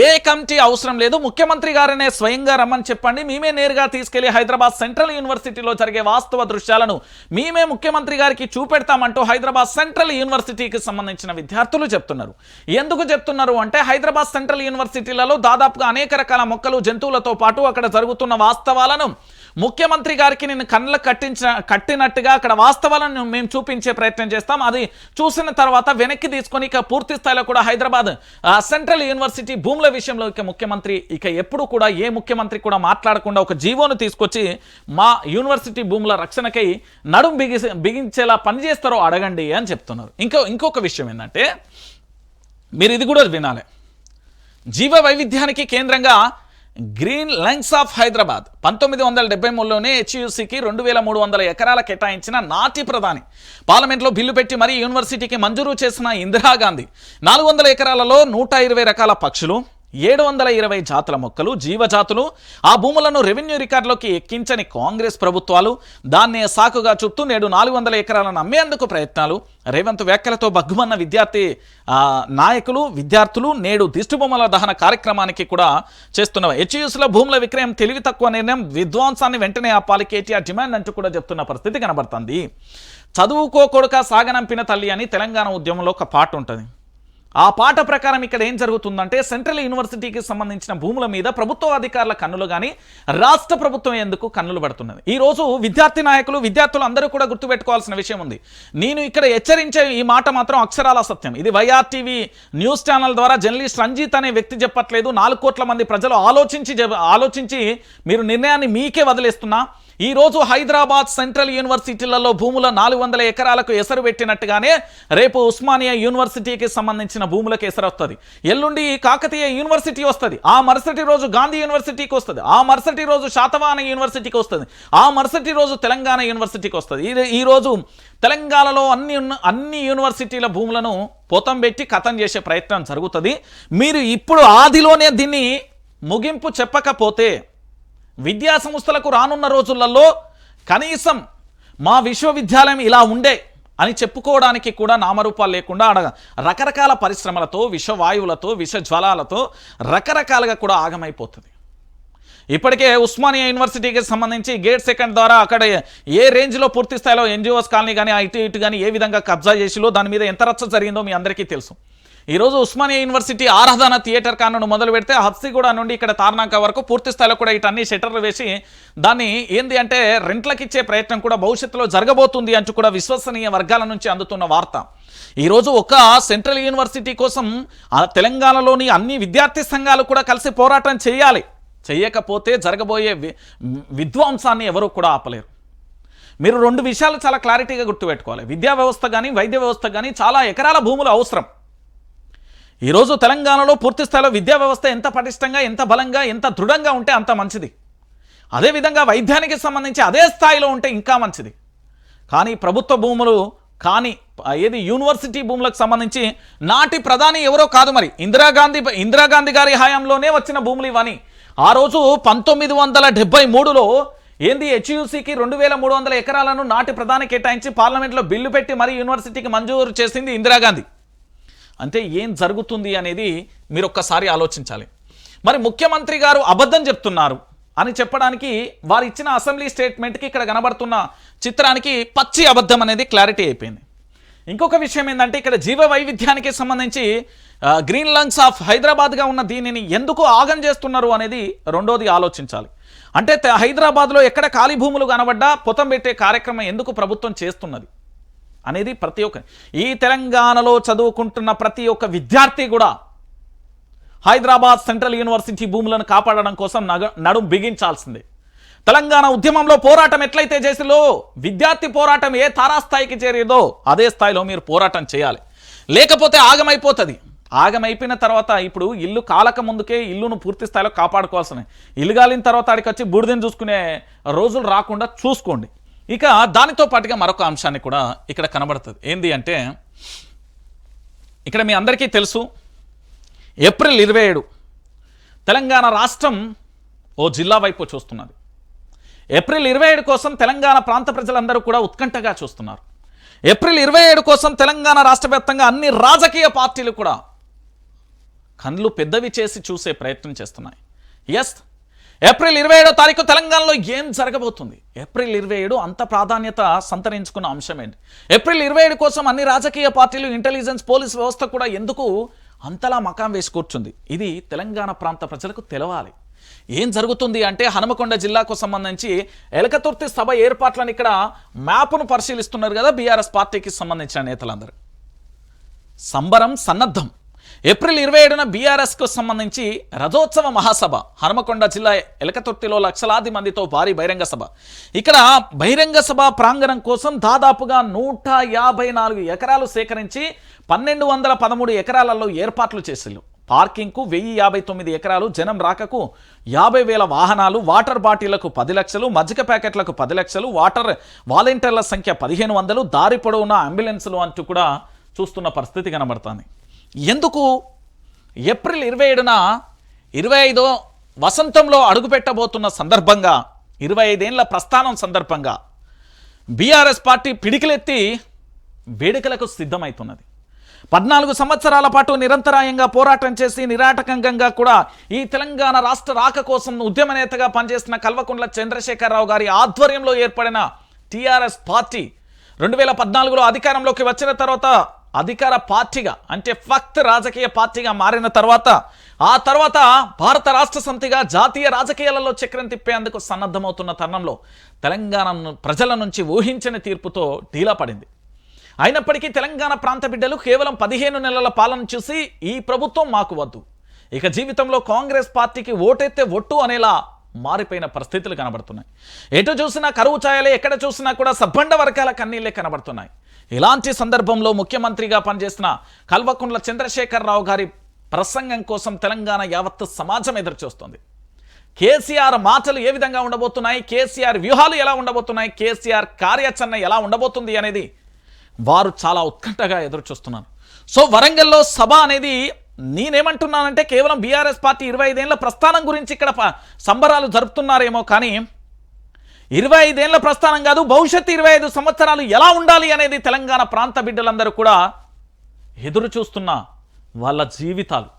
[SPEAKER 1] ఏ కమిటీ అవసరం లేదు, ముఖ్యమంత్రి గారనే స్వయంగా రమ్మని చెప్పండి. మేమే నేరుగా తీసుకెళ్లి హైదరాబాద్ సెంట్రల్ యూనివర్సిటీలో జరిగే వాస్తవ దృశ్యాలను మేమే ముఖ్యమంత్రి గారికి చూపెడతామంటూ హైదరాబాద్ సెంట్రల్ యూనివర్సిటీకి సంబంధించిన విద్యార్థులు చెప్తున్నారు. ఎందుకు చెప్తున్నారు అంటే, హైదరాబాద్ సెంట్రల్ యూనివర్సిటీలలో దాదాపుగా అనేక రకాల మొక్కలు, జంతువులతో పాటు అక్కడ జరుగుతున్న వాస్తవాలను ముఖ్యమంత్రి గారికి నేను కళ్ళకు కట్టినట్టుగా అక్కడ వాస్తవాలను మేము చూపించే ప్రయత్నం చేస్తాం. అది చూసిన తర్వాత వెనక్కి తీసుకొని ఇక పూర్తి స్థాయిలో కూడా హైదరాబాద్ సెంట్రల్ యూనివర్సిటీ భూముల విషయంలో ఇక ముఖ్యమంత్రి ఎప్పుడు కూడా ఏ ముఖ్యమంత్రి కూడా మాట్లాడకుండా ఒక జీవోను తీసుకొచ్చి మా యూనివర్సిటీ భూముల రక్షణకై నడుం బిగించేలా పనిచేస్తారో అడగండి అని చెప్తున్నారు. ఇంకొక విషయం ఏంటంటే, మీరు ఇది కూడా వినాలి. జీవ వైవిధ్యానికి కేంద్రంగా గ్రీన్ లంగ్స్ ఆఫ్ హైదరాబాద్ 1973లోనే హెచ్యూసీకి 2300 ఎకరాల కేటాయించిన నాటి ప్రధాని పార్లమెంట్లో బిల్లు పెట్టి మరీ యూనివర్సిటీకి మంజూరు చేసిన ఇందిరాగాంధీ 400 ఎకరాలలో 120 రకాల పక్షులు, 720 జాతుల మొక్కలు, జీవజాతులు, ఆ భూములను రెవెన్యూ రికార్డులోకి ఎక్కించని కాంగ్రెస్ ప్రభుత్వాలు దాన్నే సాకుగా చూపుతూ నేడు 400 ఎకరాలను అమ్మేందుకు ప్రయత్నాలు. రేవంత్ వ్యాఖ్యలతో బగ్గుమన్న నాయకులు, విద్యార్థులు నేడు దిష్టిబొమ్మల దహన కార్యక్రమానికి కూడా చేస్తున్నారు. హెచ్యూస్లో భూముల విక్రయం తెలివి తక్కువ నిర్ణయం, విధ్వంసాన్ని వెంటనే ఆపాలి కేటీఆర్ డిమాండ్ అంటూ కూడా చెప్తున్న పరిస్థితి కనబడుతుంది. చదువుకోకొడుక సాగనంపిన తల్లి అని తెలంగాణ ఉద్యమంలో ఒక పాట ఉంటుంది. ఆ పాట ప్రకారం ఇక్కడ ఏం జరుగుతుందంటే, సెంట్రల్ యూనివర్సిటీకి సంబంధించిన భూముల మీద ప్రభుత్వ అధికారుల కన్నులు కానీ రాష్ట్ర ప్రభుత్వం ఎందుకు కన్నులు పడుతున్నది? ఈరోజు విద్యార్థి నాయకులు, విద్యార్థులు అందరూ కూడా గుర్తుపెట్టుకోవాల్సిన విషయం ఉంది. నేను ఇక్కడ హెచ్చరించే ఈ మాట మాత్రం అక్షరాల సత్యం. ఇది వైఆర్టీవీ న్యూస్ ఛానల్ ద్వారా జర్నలిస్ట్ రంజిత్ అనే వ్యక్తి చెప్పట్లేదు. 4 కోట్ల మంది ప్రజలు ఆలోచించి మీరు నిర్ణయాన్ని మీకే వదిలేస్తున్నా. ఈరోజు హైదరాబాద్ సెంట్రల్ యూనివర్సిటీలలో భూముల 400 ఎకరాలకు ఎసరు పెట్టినట్టుగానే రేపు ఉస్మానియా యూనివర్సిటీకి సంబంధించిన భూములకు ఎసరు వస్తుంది. ఎల్లుండి కాకతీయ యూనివర్సిటీ వస్తుంది, ఆ మరుసటి రోజు గాంధీ యూనివర్సిటీకి వస్తుంది, ఆ మరుసటి రోజు శాతవాహన యూనివర్సిటీకి వస్తుంది, ఆ మరుసటి రోజు తెలంగాణ యూనివర్సిటీకి వస్తుంది. ఈరోజు తెలంగాణలో అన్ని యూనివర్సిటీల భూములను పోతం పెట్టి ఖతం చేసే ప్రయత్నం జరుగుతుంది. మీరు ఇప్పుడు ఆదిలోనే దీన్ని ముగింపు చెప్పకపోతే విద్యా సంస్థలకు రానున్న రోజులలో కనీసం మా విశ్వవిద్యాలయం ఇలా ఉండే అని చెప్పుకోవడానికి కూడా నామరూపాలు లేకుండా రకరకాల పరిశ్రమలతో, విషవాయువులతో, విషజ్వలాలతో రకరకాలుగా కూడా ఆగమైపోతుంది. ఇప్పటికే ఉస్మానియా యూనివర్సిటీకి సంబంధించి గేట్ సెకండ్ ద్వారా అక్కడ ఏ రేంజ్లో పూర్తి స్థాయిలో ఎన్జిఓస్ కాలనీ కానీ ఇటు కానీ ఏ విధంగా కబ్జా చేసిలో దాని మీద ఎంత రచ్చ జరిగిందో మీ అందరికీ తెలుసు. ఈరోజు ఉస్మానియా యూనివర్సిటీ ఆరాధన థియేటర్ కాను మొదలు పెడితే హబ్సిగూడ నుండి ఇక్కడ తార్నాక వరకు పూర్తి స్థాయిలో కూడా ఇటన్నీ షట్టర్లు వేసి దాన్ని ఏంది అంటే రెంట్లకు ఇచ్చే ప్రయత్నం కూడా భవిష్యత్తులో జరగబోతుంది అంటూ కూడా విశ్వసనీయ వర్గాల నుంచి అందుతున్న వార్త. ఈరోజు ఒక సెంట్రల్ యూనివర్సిటీ కోసం తెలంగాణలోని అన్ని విద్యార్థి సంఘాలు కూడా కలిసి పోరాటం చేయాలి. చేయకపోతే జరగబోయే విధ్వంసాన్ని ఎవరూ కూడా ఆపలేరు. మీరు 2 విషయాలు చాలా క్లారిటీగా గుర్తుపెట్టుకోవాలి. విద్యా వ్యవస్థ కానీ వైద్య వ్యవస్థ కానీ చాలా ఎకరాల భూములు అవసరం. ఈరోజు తెలంగాణలో పూర్తి స్థాయిలో విద్యా వ్యవస్థ ఎంత పటిష్టంగా, ఎంత బలంగా, ఎంత దృఢంగా ఉంటే అంత మంచిది. అదేవిధంగా వైద్యానికి సంబంధించి అదే స్థాయిలో ఉంటే ఇంకా మంచిది. కానీ ప్రభుత్వ భూములు కానీ యూనివర్సిటీ భూములకు సంబంధించి నాటి ప్రధాని ఎవరో కాదు, మరి ఇందిరాగాంధీ గారి హయాంలోనే వచ్చిన భూములు ఇవని. ఆ రోజు 1973లో హెచ్యూసీకి 2300 ఎకరాలను నాటి ప్రధాని కేటాయించి పార్లమెంట్లో బిల్లు పెట్టి మరీ యూనివర్సిటీకి మంజూరు చేసింది ఇందిరాగాంధీ. అంటే ఏం జరుగుతుంది అనేది మీరు ఒక్కసారి ఆలోచించాలి. మరి ముఖ్యమంత్రి గారు అబద్ధం చెప్తున్నారు అని చెప్పడానికి వారు ఇచ్చిన అసెంబ్లీ స్టేట్మెంట్కి ఇక్కడ కనబడుతున్న చిత్రానికి పచ్చి అబద్ధం అనేది క్లారిటీ అయిపోయింది. ఇంకొక విషయం ఏంటంటే ఇక్కడ జీవ వైవిధ్యానికి సంబంధించి గ్రీన్ లంగ్స్ ఆఫ్ హైదరాబాద్గా ఉన్న దీనిని ఎందుకు ఆగం చేస్తున్నారు అనేది రెండోది ఆలోచించాలి. అంటే హైదరాబాద్లో ఎక్కడ ఖాళీ భూములు కనబడ్డా పొతం పెట్టే కార్యక్రమం ఎందుకు ప్రభుత్వం చేస్తున్నది అనేది ప్రతి ఒక్క ఈ తెలంగాణలో చదువుకుంటున్న ప్రతి ఒక్క విద్యార్థి కూడా హైదరాబాద్ సెంట్రల్ యూనివర్సిటీ భూములను కాపాడడం కోసం నడుం బిగించాల్సిందే. తెలంగాణ ఉద్యమంలో పోరాటం ఎట్లయితే చేసిలో విద్యార్థి పోరాటం ఏ తారాస్థాయికి చేరేదో అదే స్థాయిలో మీరు పోరాటం చేయాలి. లేకపోతే ఆగమైపోతుంది. ఆగమైపోయిన తర్వాత ఇప్పుడు ఇల్లు కాలక ముందుకే ఇల్లును పూర్తి స్థాయిలో కాపాడుకోవాల్సిన, ఇల్లు కాలిన తర్వాత ఆడికి వచ్చి బూడిదని చూసుకునే రోజులు రాకుండా చూసుకోండి. ఇక దానితో పాటుగా మరొక అంశాన్ని కూడా ఇక్కడ కనబడుతుంది. ఏంది అంటే ఇక్కడ మీ అందరికీ తెలుసు, ఏప్రిల్ 27 తెలంగాణ రాష్ట్రం ఓ జిల్లా వైపు చూస్తున్నది. ఏప్రిల్ 27 కోసం తెలంగాణ ప్రాంత ప్రజలందరూ కూడా ఉత్కంఠగా చూస్తున్నారు. ఏప్రిల్ 27 కోసం తెలంగాణ రాష్ట్ర వ్యాప్తంగా అన్ని రాజకీయ పార్టీలు కూడా కళ్ళు పెద్దవి చేసి చూసే ప్రయత్నం చేస్తున్నాయి. ఎస్, ఏప్రిల్ 27వ తారీఖు తెలంగాణలో ఏం జరగబోతుంది? ఏప్రిల్ 27 అంత ప్రాధాన్యత సంతరించుకున్న అంశం ఏంటి? ఏప్రిల్ 27 కోసం అన్ని రాజకీయ పార్టీలు, ఇంటెలిజెన్స్, పోలీస్ వ్యవస్థ కూడా ఎందుకు అంతలా మకాం వేసి కూర్చుంది? ఇది తెలంగాణ ప్రాంత ప్రజలకు తెలవాలి. ఏం జరుగుతుంది అంటే హనుమకొండ జిల్లాకు సంబంధించి ఎలకతుర్తి సభ ఏర్పాట్లను ఇక్కడ మ్యాప్ను పరిశీలిస్తున్నారు కదా బీఆర్ఎస్ పార్టీకి సంబంధించిన నేతలందరూ. సంబరం, సన్నద్ధం. ఏప్రిల్ 27న బీఆర్ఎస్కు సంబంధించి రథోత్సవ మహాసభ హనుమకొండ జిల్లా ఎలకతుర్తిలో లక్షలాది మందితో భారీ బహిరంగ సభ. ఇక్కడ బహిరంగ సభ ప్రాంగణం కోసం దాదాపుగా 154 ఎకరాలు సేకరించి 1213 ఎకరాలలో ఏర్పాట్లు చేసిల్లు. పార్కింగ్కు 1059 ఎకరాలు, జనం రాకకు 50,000 వాహనాలు, వాటర్ బాటిళ్లకు 10 లక్షలు, మజ్జిగ ప్యాకెట్లకు 10 లక్షలు, వాటర్ వాలంటీర్ల సంఖ్య 1500, దారి పొడవున అంబులెన్సులు అంటూ కూడా చూస్తున్న పరిస్థితి కనబడుతుంది. ఎందుకు ఏప్రిల్ 27న 25వ వసంతంలో అడుగుపెట్టబోతున్న సందర్భంగా, 25 ఏళ్ల ప్రస్థానం సందర్భంగా బీఆర్ఎస్ పార్టీ పిడికిలెత్తి వేడుకలకు సిద్ధమవుతున్నది. 14 సంవత్సరాల పాటు నిరంతరాయంగా పోరాటం చేసి నిరాటకంగా కూడా ఈ తెలంగాణ రాష్ట్ర రాక కోసం ఉద్యమ నేతగా పనిచేసిన కల్వకుంట్ల చంద్రశేఖరరావు గారి ఆధ్వర్యంలో ఏర్పడిన టీఆర్ఎస్ పార్టీ 2014లో అధికారంలోకి వచ్చిన తర్వాత అధికార పార్టీగా, అంటే ఫక్త్ రాజకీయ పార్టీగా మారిన తర్వాత ఆ తర్వాత భారత రాష్ట్ర సమితిగా జాతీయ రాజకీయాలలో చక్రం తిప్పేందుకు సన్నద్ధమవుతున్న తరుణంలో తెలంగాణ ప్రజల నుంచి ఊహించని తీర్పుతో ఢీలా పడింది. అయినప్పటికీ తెలంగాణ ప్రాంత బిడ్డలు కేవలం 15 నెలల పాలన చూసి ఈ ప్రభుత్వం మాకు వద్దు, ఇక జీవితంలో కాంగ్రెస్ పార్టీకి ఓటెత్తే ఒట్టు అనేలా మారిపోయిన పరిస్థితులు కనబడుతున్నాయి. ఎటు చూసినా కరువు ఛాయలే, ఎక్కడ చూసినా కూడా సబ్బండ వర్గాల కన్నీళ్లే కనబడుతున్నాయి. ఇలాంటి సందర్భంలో ముఖ్యమంత్రిగా పనిచేసిన కల్వకుంట్ల చంద్రశేఖరరావు గారి ప్రసంగం కోసం తెలంగాణ యావత్తు సమాజం ఎదురుచూస్తుంది. కేసీఆర్ మాటలు ఏ విధంగా ఉండబోతున్నాయి, కేసీఆర్ వ్యూహాలు ఎలా ఉండబోతున్నాయి, కేసీఆర్ కార్యాచరణ ఎలా ఉండబోతుంది అనేది వారు చాలా ఉత్కంఠగా ఎదురుచూస్తున్నారు. సో వరంగల్లో సభ అనేది నేనేమంటున్నానంటే కేవలం బీఆర్ఎస్ పార్టీ 25 ఏళ్ల ప్రస్థానం గురించి ఇక్కడ సంబరాలు జరుపుతున్నారేమో, కానీ 25 ఏళ్ల ప్రస్థానం కాదు, భవిష్యత్తు 25 సంవత్సరాలు ఎలా ఉండాలి అనేది తెలంగాణ ప్రాంత బిడ్డలందరూ కూడా ఎదురు చూస్తున్న వాళ్ళ జీవితాలు,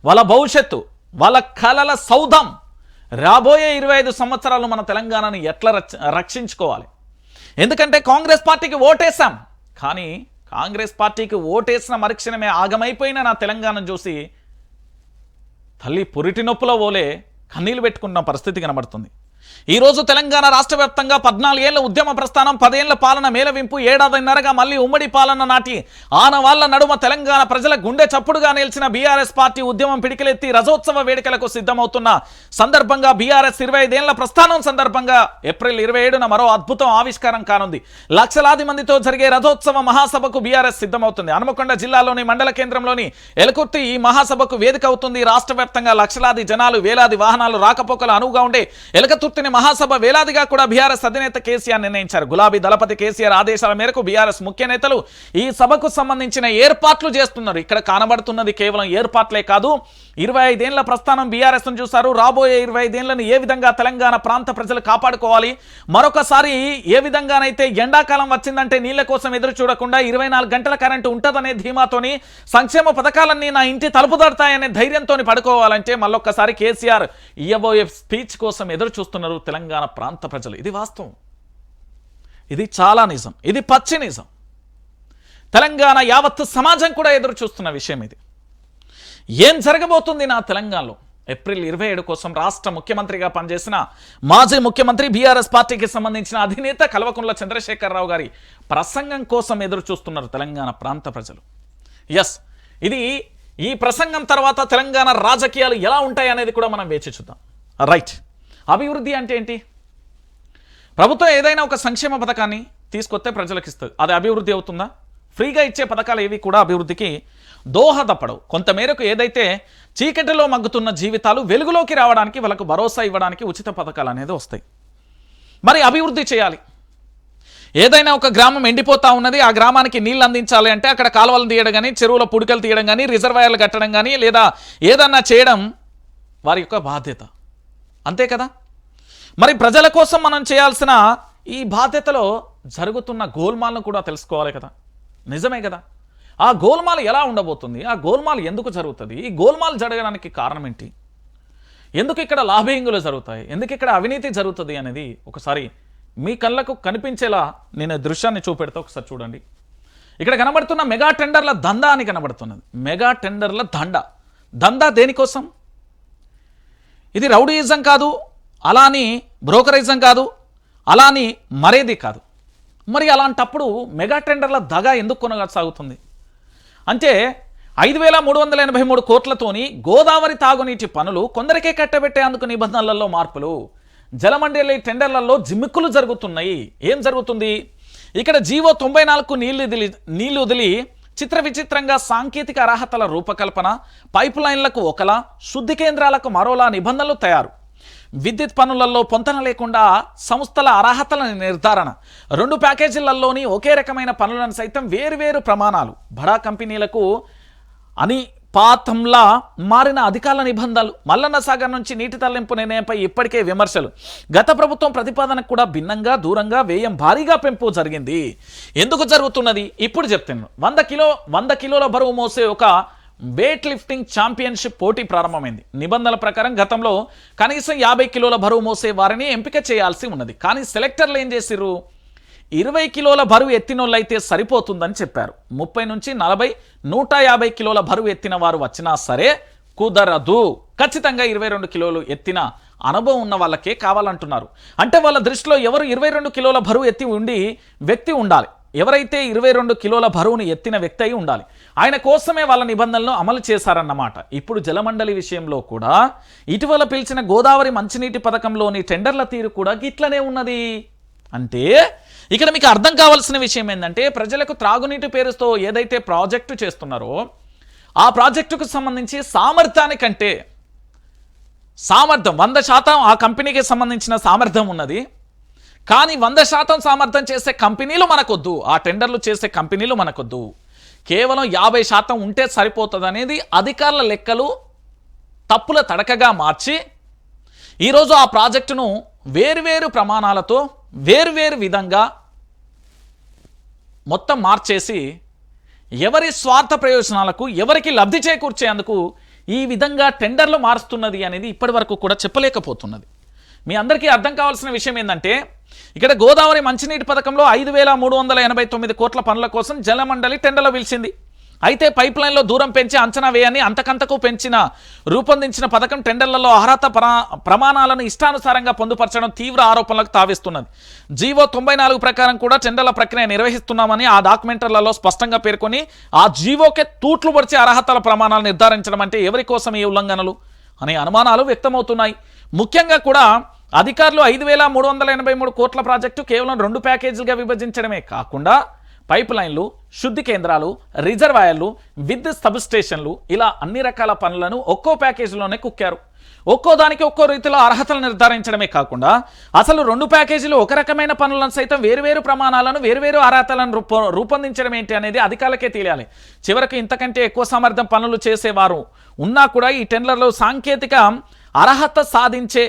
[SPEAKER 1] వాళ్ళ భవిష్యత్తు, వాళ్ళ కలల సౌధం, రాబోయే 25 సంవత్సరాలు మన తెలంగాణని ఎట్లా రక్షించుకోవాలి. ఎందుకంటే కాంగ్రెస్ పార్టీకి ఓటేశాం, కానీ కాంగ్రెస్ పార్టీకి ఓటేసిన మరుక్షణమే ఆగమైపోయిన నా తెలంగాణను చూసి తల్లి పురిటి నొప్పులో ఓలే కన్నీళ్లు పెట్టుకున్న పరిస్థితి కనబడుతుంది. ఈరోజు తెలంగాణ రాష్ట్ర వ్యాప్తంగా 14 ఏళ్ల ఉద్యమ ప్రస్థానం, 10 ఏళ్ల పాలన మేలవింపు, ఏడాదిన్నరగా మళ్ళీ ఉమ్మడి పాలన నాటి ఆనవాళ్ల నడుమ తెలంగాణ ప్రజల గుండె చప్పుడుగా నిలిచిన బీఆర్ఎస్ పార్టీ ఉద్యమం పిడికిలెత్తి రజోత్సవ వేడుకలకు సిద్ధమవుతున్న సందర్భంగా బీఆర్ఎస్ 25 ఏళ్ల ప్రస్థానం సందర్భంగా ఏప్రిల్ 27న మరో అద్భుతం ఆవిష్కారం కానుంది. లక్షలాది మందితో జరిగే రథోత్సవ మహాసభకు బీఆర్ఎస్ సిద్ధమవుతుంది. హనుమకొండ జిల్లాలోని మండల కేంద్రంలోని ఎలకుర్తి ఈ మహాసభకు వేదిక అవుతుంది. రాష్ట్ర వ్యాప్తంగా లక్షలాది జనాలు, వేలాది వాహనాలు రాకపోకలు అనువుగా ఉండే ఎలకతుర్తిని మహాసభ వేలాదిగా కూడా బీఆర్ఎస్ అధినేత కేసీఆర్ నిర్ణయించారు. గులాబీ దళపతి కేసీఆర్ ఆదేశాల మేరకు బీఆర్ఎస్ ముఖ్య నేతలు ఈ సభకు సంబంధించిన ఏర్పాట్లు చేస్తున్నారు. ఇక్కడ కనబడుతున్నది కేవలం ఏర్పాట్లే కాదు, 25 ఏళ్ల ప్రస్థానం బీఆర్ఎస్ ను చూశారు. రాబోయే 25 ఏళ్లను ఏ విధంగా తెలంగాణ ప్రాంత ప్రజలు కాపాడుకోవాలి, మరొకసారి ఏ విధంగానైతే ఎండాకాలం వచ్చిందంటే నీళ్ల కోసం ఎదురు చూడకుండా 24 గంటల కరెంటు ఉంటుందనే ధీమాతోని సంక్షేమ పథకాలన్నీ నా ఇంటి తలుపు తడతాయనే ధైర్యంతో పడుకోవాలంటే మళ్ళొక్కసారి కేసీఆర్ ఇయ్యబోయే స్పీచ్ కోసం ఎదురు చూస్తున్నారు తెలంగాణ ప్రాంత ప్రజలు. ఇది వాస్తవం, ఇది చాలా నిజం, ఇది పచ్చి నిజం. తెలంగాణ యావత్తు సమాజం కూడా ఎదురు చూస్తున్న విషయం ఇది. ఏం జరగబోతుంది నా తెలంగాణలో? ఏప్రిల్ 27 కోసం రాష్ట్ర ముఖ్యమంత్రిగా పనిచేసిన మాజీ ముఖ్యమంత్రి, బీఆర్ఎస్ పార్టీకి సంబంధించిన అధినేత కల్వకుంట్ల చంద్రశేఖరరావు గారి ప్రసంగం కోసం ఎదురు చూస్తున్నారు తెలంగాణ ప్రాంత ప్రజలు. ఎస్, ఇది ఈ ప్రసంగం తర్వాత తెలంగాణ రాజకీయాలు ఎలా ఉంటాయి అనేది కూడా మనం వేచి చూద్దాం. రైట్, అభివృద్ధి అంటే ఏంటి? ప్రభుత్వం ఏదైనా ఒక సంక్షేమ పథకాన్ని తీసుకొస్తే ప్రజలకు ఇస్తుంది, అది అభివృద్ధి అవుతుందా? ఫ్రీగా ఇచ్చే పథకాలు ఏవి కూడా అభివృద్ధికి దోహదపడవు. కొంతమేరకు ఏదైతే చీకటిలో మగ్గుతున్న జీవితాలు వెలుగులోకి రావడానికి, వాళ్ళకు భరోసా ఇవ్వడానికి ఉచిత పథకాలు అనేది వస్తాయి. మరి అభివృద్ధి చేయాలి. ఏదైనా ఒక గ్రామం ఎండిపోతా ఉన్నది, ఆ గ్రామానికి నీళ్ళు అందించాలి అంటే అక్కడ కాలువలు తీయడం కానీ, చెరువుల పుడికలు తీయడం కానీ, రిజర్వాయర్లు కట్టడం కానీ, లేదా ఏదన్నా చేయడం వారి యొక్క బాధ్యత, అంతే కదా. మరి ప్రజల కోసం మనం చేయాల్సిన ఈ బాధ్యతలో జరుగుతున్న గోల్మాల్ను కూడా తెలుసుకోవాలి కదా. నిజమే కదా. ఆ గోల్మాల్ ఎలా ఉండబోతుంది, ఆ గోల్మాల్ ఎందుకు జరుగుతుంది, ఈ గోల్మాల్ జరగడానికి కారణం ఏంటి, ఎందుకు ఇక్కడ లాబింగులు జరుగుతాయి, ఎందుకు ఇక్కడ అవినీతి జరుగుతుంది అనేది ఒకసారి మీ కళ్ళకు కనిపించేలా నేను దృశ్యాన్ని చూపెడితే ఒకసారి చూడండి. ఇక్కడ కనబడుతున్న మెగా టెండర్ల దందా అని కనబడుతున్నది. మెగా టెండర్ల దందా దేనికోసం? ఇది రౌడీయిజం కాదు, అలాని బ్రోకరిజం కాదు, అలాని మరేది కాదు. మరి అలాంటప్పుడు మెగా టెండర్ల దగా ఎందుకు కొనసాగుతుంది అంటే 5,383 కోట్లతోని గోదావరి తాగునీటి పనులు కొందరికే కట్టబెట్టేందుకు నిబంధనలలో మార్పులు, జలమండలి టెండర్లలో జిమ్మిక్కులు జరుగుతున్నాయి. ఏం జరుగుతుంది ఇక్కడ? జీవో 94కు నీళ్లు వదిలి చిత్ర విచిత్రంగా సాంకేతిక అర్హతల రూపకల్పన, పైప్ లైన్లకు ఒకలా, శుద్ధి కేంద్రాలకు మరోలా నిబంధనలు తయారు, విద్యుత్ పనులలో పొంతన లేకుండా సంస్థల అర్హతల నిర్ధారణ, 2 ప్యాకేజీలలోని ఒకే రకమైన పనులను సైతం వేరువేరు ప్రమాణాలు, బడా కంపెనీలకు అనిపాతంలా మారిన అధికారుల నిబంధనలు, మల్లన్న సాగర్ నుంచి నీటి తరలింపు నిర్ణయంపై ఇప్పటికే విమర్శలు, గత ప్రభుత్వం ప్రతిపాదనకు కూడా భిన్నంగా దూరంగా వ్యయం భారీగా పెంపు జరిగింది. ఎందుకు జరుగుతున్నది ఇప్పుడు చెప్తాను. 100 కిలోల బరువు మోసే ఒక వెయిట్ లిఫ్టింగ్ ఛాంపియన్షిప్ పోటీ ప్రారంభమైంది. నిబంధనల ప్రకారం గతంలో కనీసం 50 కిలోల బరువు మోసే వారిని ఎంపిక చేయాల్సి ఉన్నది. కానీ సెలెక్టర్లు ఏం చేసిర్రు? 20 కిలోల బరువు ఎత్తినోళ్ళైతే సరిపోతుందని చెప్పారు. 30 నుంచి 40, 150 కిలోల బరువు ఎత్తిన వారు వచ్చినా సరే కుదరదు, ఖచ్చితంగా 22 కిలోలు ఎత్తిన అనుభవం ఉన్న వాళ్ళకే కావాలంటున్నారు. అంటే వాళ్ళ దృష్టిలో ఎవరు 22 కిలోల బరువు ఎత్తి ఉండి వ్యక్తి ఉండాలి. ఎవరైతే 22 కిలోల బరువును ఎత్తిన వ్యక్తి అయి ఉండాలి. ఆయన కోసమే వాళ్ళ నిబంధనలను అమలు చేశారన్నమాట. ఇప్పుడు జలమండలి విషయంలో కూడా ఇటీవల పిలిచిన గోదావరి మంచినీటి పథకంలోని టెండర్ల తీరు కూడా గిట్లనే ఉన్నది. అంటే ఇక్కడ మీకు అర్థం కావాల్సిన విషయం ఏంటంటే, ప్రజలకు త్రాగునీటి పేరుతో ఏదైతే ప్రాజెక్టు చేస్తున్నారో ఆ ప్రాజెక్టుకు సంబంధించి సామర్థ్యానికంటే సామర్థ్యం 100% ఆ కంపెనీకి సంబంధించిన సామర్థ్యం ఉన్నది. కానీ 100% సామర్థ్యం చేసే కంపెనీలు మనకొద్దు, ఆ టెండర్లు చేసే కంపెనీలు మనకొద్దు, కేవలం 50% ఉంటే సరిపోతుంది అనేది అధికారుల లెక్కలు తప్పుల తడకగా మార్చి ఈరోజు ఆ ప్రాజెక్టును వేరువేరు ప్రమాణాలతో వేరువేరు విధంగా మొత్తం మార్చేసి ఎవరి స్వార్థ ప్రయోజనాలకు ఎవరికి లబ్ధి చేకూర్చేందుకు ఈ విధంగా టెండర్లు మారుస్తున్నది అనేది ఇప్పటి వరకు కూడా చెప్పలేకపోతున్నది. మీ అందరికీ అర్థం కావాల్సిన విషయం ఏంటంటే, ఇక్కడ గోదావరి మంచినీటి పథకంలో 5,389 కోట్ల పనుల కోసం జలమండలి టెండర్లు పిలిచింది. అయితే పైప్ లైన్లో దూరం పెంచి అంచనా వేయని అంతకంతకు రూపొందించిన పథకం టెండర్లలో అర్హత ప్రమాణాలను ఇష్టానుసారంగా పొందుపరచడం తీవ్ర ఆరోపణలకు తావిస్తున్నది. జీవో 94 ప్రకారం కూడా టెండర్ల ప్రక్రియ నిర్వహిస్తున్నామని ఆ డాక్యుమెంట్లలో స్పష్టంగా పేర్కొని ఆ జీవోకే తూట్లు పడిచి అర్హతల ప్రమాణాలు నిర్ధారించడం అంటే ఎవరి కోసం ఈ ఉల్లంఘనలు అనే అనుమానాలు వ్యక్తమవుతున్నాయి. ముఖ్యంగా కూడా అధికారులు 5,383 కోట్ల ప్రాజెక్టు కేవలం 2 ప్యాకేజీలుగా విభజించడమే కాకుండా పైప్ లైన్లు, శుద్ధి కేంద్రాలు, రిజర్వాయర్లు, విద్యుత్ సబ్ స్టేషన్లు ఇలా అన్ని రకాల పనులను ఒక్కో ప్యాకేజీలోనే కుక్కారు. ఒక్కో దానికి ఒక్కో రీతిలో అర్హతలు నిర్ధారించడమే కాకుండా అసలు 2 ప్యాకేజీలు ఒక రకమైన పనులను సైతం వేరువేరు ప్రమాణాలను వేరువేరు అర్హతలను రూపొందించడం ఏంటి అనేది అధికారులకే తెలియాలి. చివరకు ఇంతకంటే ఎక్కువ సామర్థ్యం పనులు చేసేవారు ఉన్నా కూడా ఈ టెండర్లో సాంకేతిక అర్హత సాధించే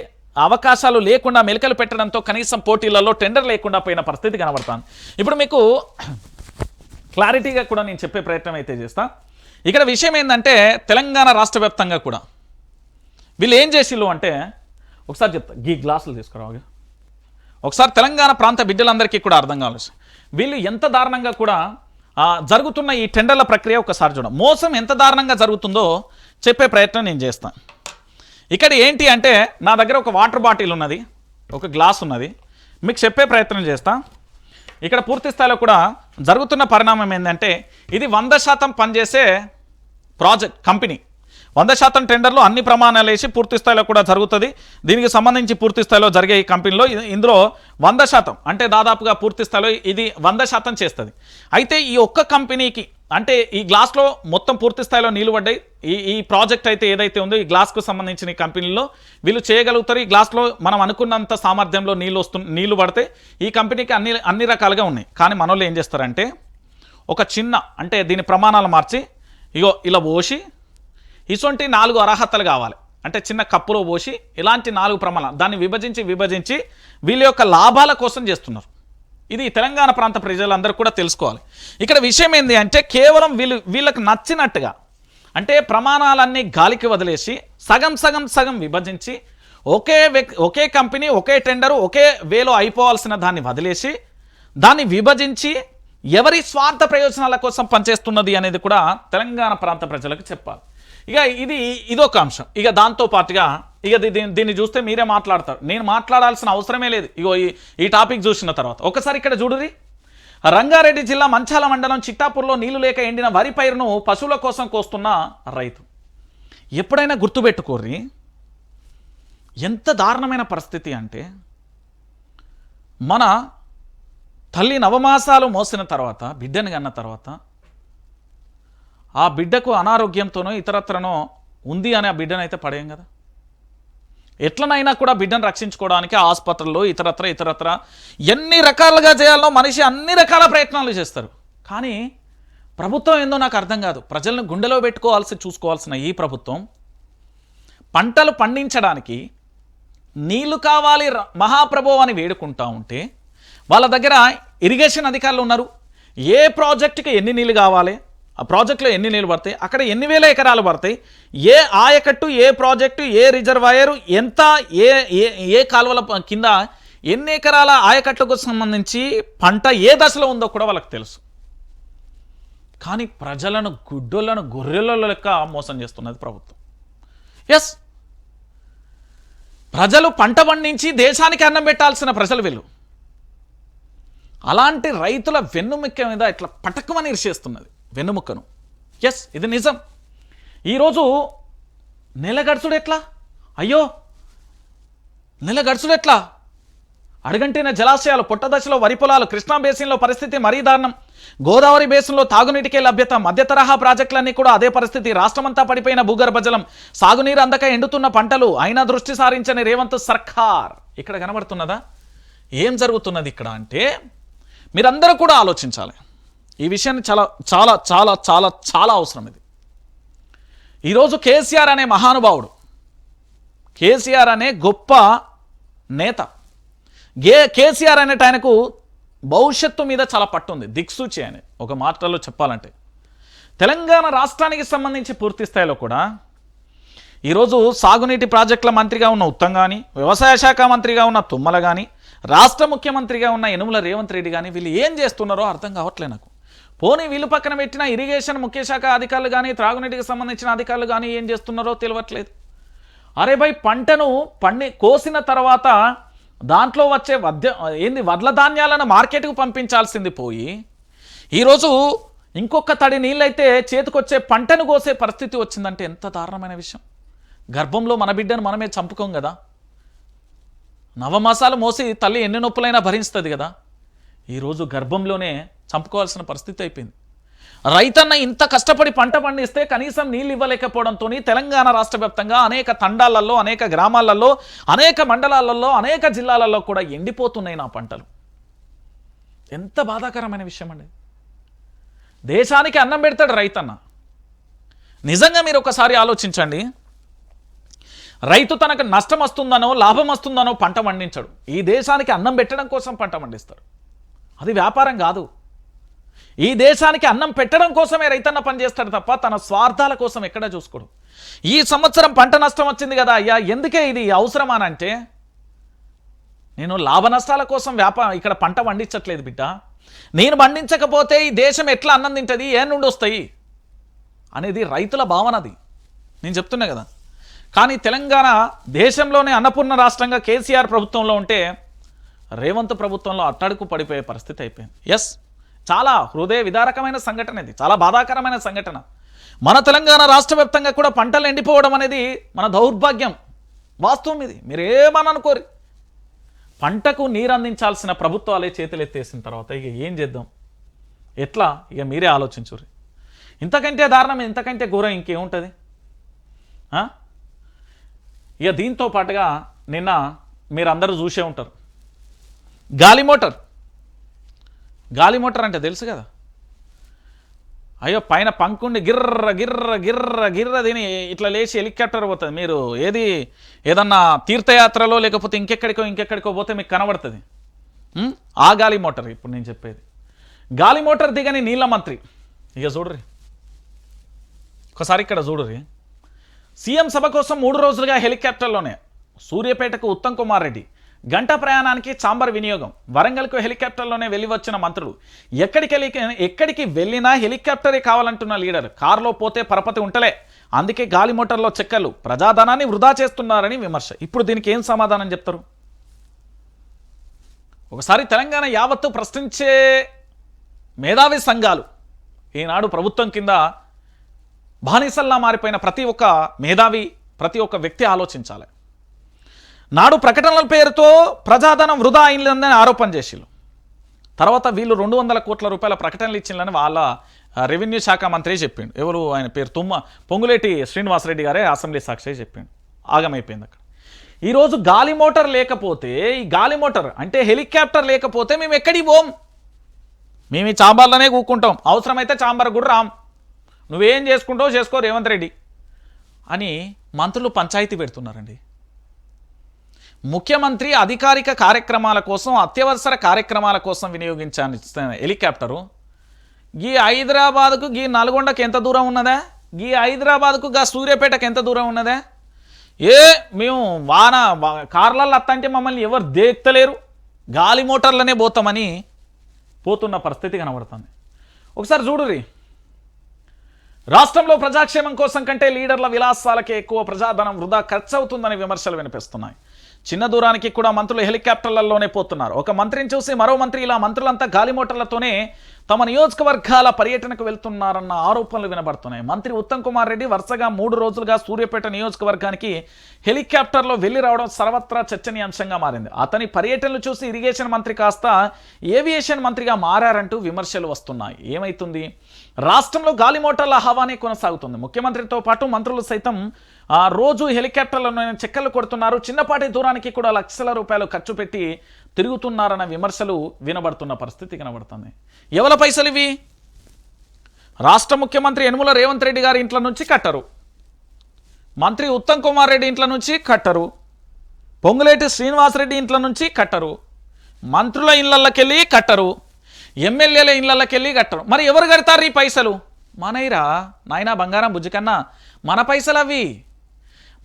[SPEAKER 1] అవకాశాలు లేకుండా మెలికలు పెట్టడంతో కనీసం పోటీలలో టెండర్ లేకుండా పోయిన పరిస్థితి కనబడుతుంది. ఇప్పుడు మీకు క్లారిటీగా కూడా నేను చెప్పే ప్రయత్నం అయితే చేస్తా. ఇక్కడ విషయం ఏంటంటే, తెలంగాణ రాష్ట్ర వ్యాప్తంగా కూడా వీళ్ళు ఏం చేసిళ్ళు అంటే, ఒకసారి చెప్తా, ఈ గ్లాసులు తీసుకురావాలి ఒకసారి తెలంగాణ ప్రాంత బిడ్డలందరికీ కూడా అర్థం కావాలి. వీళ్ళు ఎంత దారుణంగా కూడా జరుగుతున్న ఈ టెండర్ల ప్రక్రియ ఒకసారి చూడండి. మోసం ఎంత దారుణంగా జరుగుతుందో చెప్పే ప్రయత్నం నేను చేస్తాను. ఇక్కడ ఏంటి అంటే, నా దగ్గర ఒక వాటర్ బాటిల్ ఉన్నది, ఒక గ్లాస్ ఉన్నది, మీకు చెప్పే ప్రయత్నం చేస్తా. ఇక్కడ పూర్తి స్థాయిలో కూడా జరుగుతున్న పరిణామం ఏంటంటే, ఇది 100% పనిచేసే ప్రాజెక్ట్ కంపెనీ, 100% టెండర్లు అన్ని ప్రమాణాలు వేసి పూర్తి స్థాయిలో కూడా జరుగుతుంది. దీనికి సంబంధించి పూర్తి స్థాయిలో జరిగే ఈ కంపెనీలో ఇందులో 100% అంటే దాదాపుగా పూర్తి స్థాయిలో ఇది 100% చేస్తుంది. అయితే ఈ ఒక్క కంపెనీకి అంటే ఈ గ్లాస్లో మొత్తం పూర్తి స్థాయిలో నీళ్లు పడ్డాయి. ఈ ప్రాజెక్ట్ అయితే ఏదైతే ఉందో ఈ గ్లాస్కు సంబంధించిన ఈ కంపెనీలో వీళ్ళు చేయగలుగుతారు. ఈ గ్లాస్లో మనం అనుకున్నంత సామర్థ్యంలో నీళ్లు పడితే ఈ కంపెనీకి అన్ని రకాలుగా ఉన్నాయి. కానీ మనోళ్ళు ఏం చేస్తారంటే, ఒక చిన్న అంటే దీని ప్రమాణాలు మార్చి ఇగో ఇలా పోసి ఇటువంటి 4 అర్హతలు కావాలి అంటే చిన్న కప్పులో పోసి ఇలాంటి 4 ప్రమాణాలు దాన్ని విభజించి వీళ్ళ యొక్క లాభాల కోసం చేస్తున్నారు. ఇది తెలంగాణ ప్రాంత ప్రజలందరూ కూడా తెలుసుకోవాలి. ఇక్కడ విషయం ఏంటి అంటే, కేవలం వీళ్ళకి నచ్చినట్టుగా అంటే ప్రమాణాలన్నీ గాలికి వదిలేసి సగం విభజించి ఒకే కంపెనీ ఒకే టెండరు ఒకే వేలో అయిపోవాల్సిన దాన్ని వదిలేసి దాన్ని విభజించి ఎవరి స్వార్థ ప్రయోజనాల కోసం పనిచేస్తున్నది అనేది కూడా తెలంగాణ ప్రాంత ప్రజలకు చెప్పాలి. ఇక ఇదొక అంశం. ఇక దాంతో పాటుగా ఇక దీన్ని చూస్తే మీరే మాట్లాడతారు, నేను మాట్లాడాల్సిన అవసరమే లేదు. ఇగో ఈ టాపిక్ చూసిన తర్వాత ఒకసారి ఇక్కడ చూడురి. రంగారెడ్డి జిల్లా మంచాల మండలం చిట్టాపూర్లో నీళ్లు లేక ఎండిన వరి పైరును పశువుల కోసం కోస్తున్న రైతు. ఎప్పుడైనా గుర్తుపెట్టుకోర్రి, ఎంత దారుణమైన పరిస్థితి అంటే, మన తల్లి నవమాసాలు మోసిన తర్వాత బిడ్డని కన్న తర్వాత ఆ బిడ్డకు అనారోగ్యంతోనో ఇతరత్రనో ఉంది అని ఆ బిడ్డనైతే పడేయం కదా. ఎట్లనైనా కూడా బిడ్డను రక్షించుకోవడానికి ఆసుపత్రుల్లో ఇతరత్ర ఎన్ని రకాలుగా చేయాలనో మనిషి అన్ని రకాల ప్రయత్నాలు చేస్తారు. కానీ ప్రభుత్వం ఏందో నాకు అర్థం కాదు. ప్రజలను గుండెలో చూసుకోవాల్సిన ఈ ప్రభుత్వం పంటలు పండించడానికి నీళ్లు కావాలి మహాప్రభు అని వేడుకుంటా ఉంటే వాళ్ళ దగ్గర ఇరిగేషన్ అధికారులు ఉన్నారు. ఏ ప్రాజెక్టుకి ఎన్ని నీళ్ళు కావాలి, ఆ ప్రాజెక్టులో ఎన్ని నీళ్ళు పడతాయి, అక్కడ ఎన్ని వేల ఎకరాలు పడతాయి, ఏ ఆయకట్టు, ఏ ప్రాజెక్టు, ఏ రిజర్వాయరు, ఎంత ఏ కాలువల కింద ఎన్ని ఎకరాల ఆయకట్టుకు సంబంధించి పంట ఏ దశలో ఉందో కూడా వాళ్ళకి తెలుసు. కానీ ప్రజలను గుడ్డోళ్ళను గొర్రెల లెక్క మోసం చేస్తున్నది ప్రభుత్వం. ఎస్, ప్రజలు పంట పండించి దేశానికి అన్నం పెట్టాల్సిన ప్రజలు వీళ్ళు. అలాంటి రైతుల వెన్నుముక్క మీద ఇట్లా పటకమని ఇరిచేస్తున్నది వెన్నుముక్కను. ఎస్, ఇది నిజం. ఈరోజు నెల గడుచుడు ఎట్లా? అయ్యో, నెల గడుచుడు ఎట్లా? అడుగంటిన జలాశయాలు, పుట్టదశలో వరి పొలాలు, కృష్ణా బేసిన్లో పరిస్థితి మరీ దారుణం. గోదావరి బేసిన్లో తాగునీటికే లభ్యత, మధ్య తరహా ప్రాజెక్టులన్నీ కూడా అదే పరిస్థితి. రాష్ట్రమంతా పడిపోయిన భూగర్భ జలం, సాగునీరు అందక ఎండుతున్న పంటలు, అయినా దృష్టి సారించని రేవంత్ సర్కార్. ఇక్కడ కనబడుతున్నదా ఏం జరుగుతున్నది ఇక్కడ అంటే? మీరందరూ కూడా ఆలోచించాలి. ఈ విషయాన్ని చాలా చాలా చాలా చాలా చాలా అవసరం ఇది. ఈరోజు కేసీఆర్ అనే మహానుభావుడు, కేసీఆర్ అనే గొప్ప నేత, కేసీఆర్ అనేట ఆయనకు భవిష్యత్తు మీద చాలా పట్టుంది, దిక్సూచి అని ఒక మాటలో చెప్పాలంటే. తెలంగాణ రాష్ట్రానికి సంబంధించి పూర్తి స్థాయిలో కూడా ఈరోజు సాగునీటి ప్రాజెక్టుల మంత్రిగా ఉన్న ఉత్తమ్ కానీ, వ్యవసాయ శాఖ మంత్రిగా ఉన్న తుమ్మల కానీ, రాష్ట్ర ముఖ్యమంత్రిగా ఉన్న యనుమల రేవంత్ రెడ్డి కానీ వీళ్ళు ఏం చేస్తున్నారో అర్థం కావట్లే నాకు. పోనీ వీళ్ళు పక్కన పెట్టిన ఇరిగేషన్ ముఖ్య శాఖ అధికారులు కానీ, త్రాగునీటికి సంబంధించిన అధికారులు కానీ ఏం చేస్తున్నారో తెలియట్లేదు. అరే భయ్, పంటను కోసిన తర్వాత దాంట్లో వచ్చే వడ్ల ధాన్యాలను మార్కెట్కు పంపించాల్సింది పోయి ఈరోజు ఇంకొక తడి నీళ్ళైతే చేతికొచ్చే పంటను కోసే పరిస్థితి వచ్చిందంటే ఎంత దారుణమైన విషయం. గర్భంలో మన బిడ్డను మనమే చంపుకోం కదా, నవమాసాలు మోసి తల్లి ఎన్ని నొప్పులైనా భరిస్తుంది కదా, ఈరోజు గర్భంలోనే చంపుకోవాల్సిన పరిస్థితి అయిపోయింది. రైతన్న ఇంత కష్టపడి పంట పండిస్తే కనీసం నీళ్ళు ఇవ్వలేకపోవడంతో తెలంగాణ రాష్ట్ర వ్యాప్తంగా అనేక తండాలలో, అనేక గ్రామాలలో, అనేక మండలాలలో, అనేక జిల్లాలలో కూడా ఎండిపోతున్నాయి నా పంటలు. ఎంత బాధాకరమైన విషయం అండి. దేశానికి అన్నం పెడతాడు రైతన్న. నిజంగా మీరు ఒకసారి ఆలోచించండి. రైతు తనకు నష్టం వస్తుందనో లాభం వస్తుందనో పంట పండించడు. ఈ దేశానికి అన్నం పెట్టడం కోసం పంట పండిస్తాడు. అది వ్యాపారం కాదు. ఈ దేశానికి అన్నం పెట్టడం కోసమే రైతన్న పనిచేస్తాడు తప్ప తన స్వార్థాల కోసం ఎక్కడా చూసుకోడు. ఈ సంవత్సరం పంట నష్టం వచ్చింది కదా అయ్యా, ఎందుకే ఇది అవసరమానంటే, నేను లాభ నష్టాల కోసం ఇక్కడ పంట పండించట్లేదు బిడ్డ. నేను పండించకపోతే ఈ దేశం ఎట్లా అన్నం తింటుంది, ఏ నుండి వస్తాయి అనేది రైతుల భావనది. నేను చెప్తున్నా కదా. కానీ తెలంగాణ దేశంలోనే అన్నపూర్ణ రాష్ట్రంగా కేసీఆర్ ప్రభుత్వంలో ఉంటే రేవంత్ ప్రభుత్వంలో అట్టడుకు పడిపోయే పరిస్థితి అయిపోయింది. ఎస్, చాలా హృదయ విదారకమైన సంఘటన ఇది, చాలా బాధాకరమైన సంఘటన. మన తెలంగాణ రాష్ట్ర వ్యాప్తంగా కూడా పంటలు ఎండిపోవడం అనేది మన దౌర్భాగ్యం. వాస్తవం ఇది, మీరేమని అనుకోరు. పంటకు నీరు అందించాల్సిన ప్రభుత్వాలే చేతులెత్తేసిన తర్వాత ఇక ఏం చేద్దాం, ఎట్లా, ఇక మీరే ఆలోచించుర్రి. ఇంతకంటే దారుణం, ఇంతకంటే ఘోరం ఇంకేముంటుంది? ఇక దీంతో పాటుగా నిన్న మీరందరూ చూసే ఉంటారు, గాలి మోటార్ అంటే తెలుసు కదా. అయ్యో, పైన పంకుండి గిర్ర గిర్ర గిర్ర గిర్ర దీని ఇట్లా లేచి హెలికాప్టర్ పోతుంది. మీరు ఏదన్నా తీర్థయాత్రలో లేకపోతే ఇంకెక్కడికో పోతే మీకు కనబడుతుంది ఆ గాలి మోటార్. ఇప్పుడు నేను చెప్పేది గాలి మోటార్ దిగని నీళ్ళ మంత్రి. ఇక చూడరి ఒకసారి, ఇక్కడ చూడరి. సీఎం సభ కోసం 3 రోజులుగా హెలికాప్టర్లోనే సూర్యాపేటకు ఉత్తమ్ కుమార్ రెడ్డి, గంట ప్రయాణానికి చాంబర్ వినియోగం. వరంగల్కు హెలికాప్టర్లోనే వెళ్ళి వచ్చిన మంత్రులు. ఎక్కడికి వెళ్ళినా హెలికాప్టరే కావాలంటున్న లీడర్. కారులో పోతే పరపతి ఉంటలే, అందుకే గాలి మోటార్లో చెక్కలు. ప్రజాధనాన్ని వృధా చేస్తున్నారని విమర్శ. ఇప్పుడు దీనికి ఏం సమాధానం చెప్తారు? ఒకసారి తెలంగాణ యావత్తు ప్రశ్నించే మేధావి సంఘాలు, ఈనాడు ప్రభుత్వం కింద బానిసల్లా మారిపోయిన ప్రతి ఒక్క మేధావి, ప్రతి ఒక్క వ్యక్తి ఆలోచించాలి. నాడు ప్రకటనల పేరుతో ప్రజాధనం వృధా అయిందని ఆరోపణ చేసిళ్ళు. తర్వాత వీళ్ళు 200 కోట్ల రూపాయల ప్రకటనలు ఇచ్చిందని వాళ్ళ రెవెన్యూ శాఖ మంత్రి చెప్పిండు. ఎవరు ఆయన పేరు పొంగులేటి శ్రీనివాసరెడ్డి గారే అసెంబ్లీ సాక్షి చెప్పిండు. ఆగమైపోయింది అక్కడ. ఈరోజు గాలి మోటార్ లేకపోతే, ఈ గాలి మోటార్ అంటే హెలికాప్టర్ లేకపోతే మేము ఎక్కడికి పోం, మేము ఈ చాంబర్లోనే కూకుంటాం, అవసరమైతే చాంబర్ కూడా రాం, నువ్వేం చేసుకుంటావు చేసుకో రేవంత్ రెడ్డి అని మంత్రులు పంచాయతీ పెడుతున్నారండి. ముఖ్యమంత్రి అధికారిక కార్యక్రమాల కోసం, అత్యవసర కార్యక్రమాల కోసం వినియోగించాను హెలికాప్టరు. గీ హైదరాబాద్కు, గీ నల్గొండకు ఎంత దూరం ఉన్నదా, గీ హైదరాబాద్కు గా సూర్యాపేటకు ఎంత దూరం ఉన్నదా? మేము కార్లలో అత్తంటే మమ్మల్ని ఎవరు దేక్తలేరు, గాలి మోటార్లనే పోతామని పోతున్న పరిస్థితి కనబడుతుంది. ఒకసారి చూడురి. రాష్ట్రంలో ప్రజాక్షేమం కోసం కంటే లీడర్ల విలాసాలకే ఎక్కువ ప్రజాధనం వృధా ఖర్చు అవుతుందని విమర్శలు వినిపిస్తున్నాయి. చిన్న దూరానికి కూడా మంత్రులు హెలికాప్టర్లలోనే పోతున్నారు. ఒక మంత్రిని చూసి మరో మంత్రి ఇలా మంత్రులంతా గాలిమోటర్లతోనే తమ నియోజకవర్గాల పర్యటనకు వెళ్తున్నారన్న ఆరోపణలు వినబడుతున్నాయి. మంత్రి ఉత్తమ్ కుమార్ రెడ్డి వరుసగా 3 రోజులుగా సూర్యాపేట నియోజకవర్గానికి హెలికాప్టర్లో వెళ్లి రావడం సర్వత్రా చర్చనీయాంశంగా మారింది. అతని పర్యటనలు చూసి ఇరిగేషన్ మంత్రి కాస్త ఏవియేషన్ మంత్రిగా మారారంటూ విమర్శలు వస్తున్నాయి. ఏమైతుంది? రాష్ట్రంలో గాలిమోటార్ల హవానే కొనసాగుతుంది. ముఖ్యమంత్రితో పాటు మంత్రులు సైతం రోజు హెలికాప్టర్లను చెక్కలు కొడుతున్నారు. చిన్నపాటి దూరానికి కూడా లక్షల రూపాయలు ఖర్చు పెట్టి తిరుగుతున్నారన్న విమర్శలు వినబడుతున్న పరిస్థితి కనబడుతుంది. ఎవరి పైసలు ఇవి? రాష్ట్ర ముఖ్యమంత్రి యనుమల రేవంత్ రెడ్డి గారి ఇంట్ల నుంచి కట్టరు, మంత్రి ఉత్తమ్ కుమార్ రెడ్డి ఇంట్ల నుంచి కట్టరు, పొంగులేటి శ్రీనివాసరెడ్డి ఇంట్ల నుంచి కట్టరు, మంత్రుల ఇళ్లకెళ్ళి కట్టరు, ఎమ్మెల్యేల ఇళ్లకెళ్ళి కట్టరు. మరి ఎవరు కడతారు ఈ పైసలు? మనైరా నాయనా బంగారం బుజ్జి కన్నా, మన పైసలు అవి.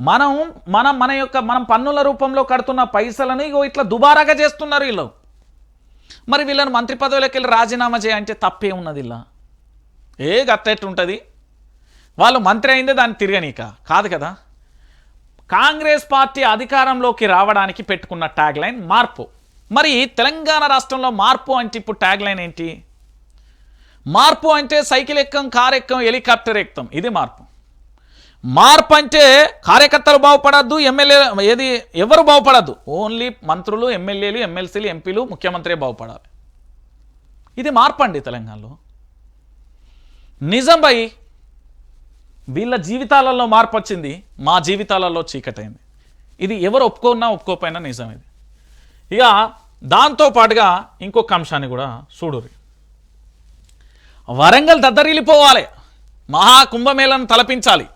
[SPEAKER 1] మనం పన్నుల రూపంలో కడుతున్న పైసలని ఇట్లా దుబారాగా చేస్తున్నారు వీళ్ళు. మరి వీళ్ళని మంత్రి పదవులకి వెళ్ళి రాజీనామా చేయంటే తప్పే ఉన్నది. ఇలా గట్టెట్టుంటుంది? వాళ్ళు మంత్రి అయిందే దాన్ని తిరగనీక కాదు కదా. కాంగ్రెస్ పార్టీ అధికారంలోకి రావడానికి పెట్టుకున్న ట్యాగ్ లైన్ మార్పు. మరి తెలంగాణ రాష్ట్రంలో మార్పు అంటే ఇప్పుడు ట్యాగ్ లైన్ ఏంటి? మార్పు అంటే సైకిల్ ఎక్కం, కారు ఎక్కం, హెలికాప్టర్ ఎక్కుతాం, ఇది మార్పు. మార్పు అంటే కార్యకర్తలు బాగుపడద్దు, ఎవరు బాగుపడద్దు, ఓన్లీ మంత్రులు, ఎమ్మెల్యేలు, ఎమ్మెల్సీలు, ఎంపీలు, ముఖ్యమంత్రి బాగుపడాలి. ఇది మార్పు అండి తెలంగాణలో. నిజం భై, వీళ్ళ జీవితాలలో మార్పు వచ్చింది, మా జీవితాలలో చీకటైంది. ఇది ఎవరు ఒప్పుకున్నా ఒప్పుకోపోయినా నిజం ఇది. ఇక దాంతోపాటుగా ఇంకొక అంశాన్ని కూడా చూడుర్రి. వరంగల్ దద్దరిల్లిపోవాలి, మహాకుంభమేళను తలపించాలి.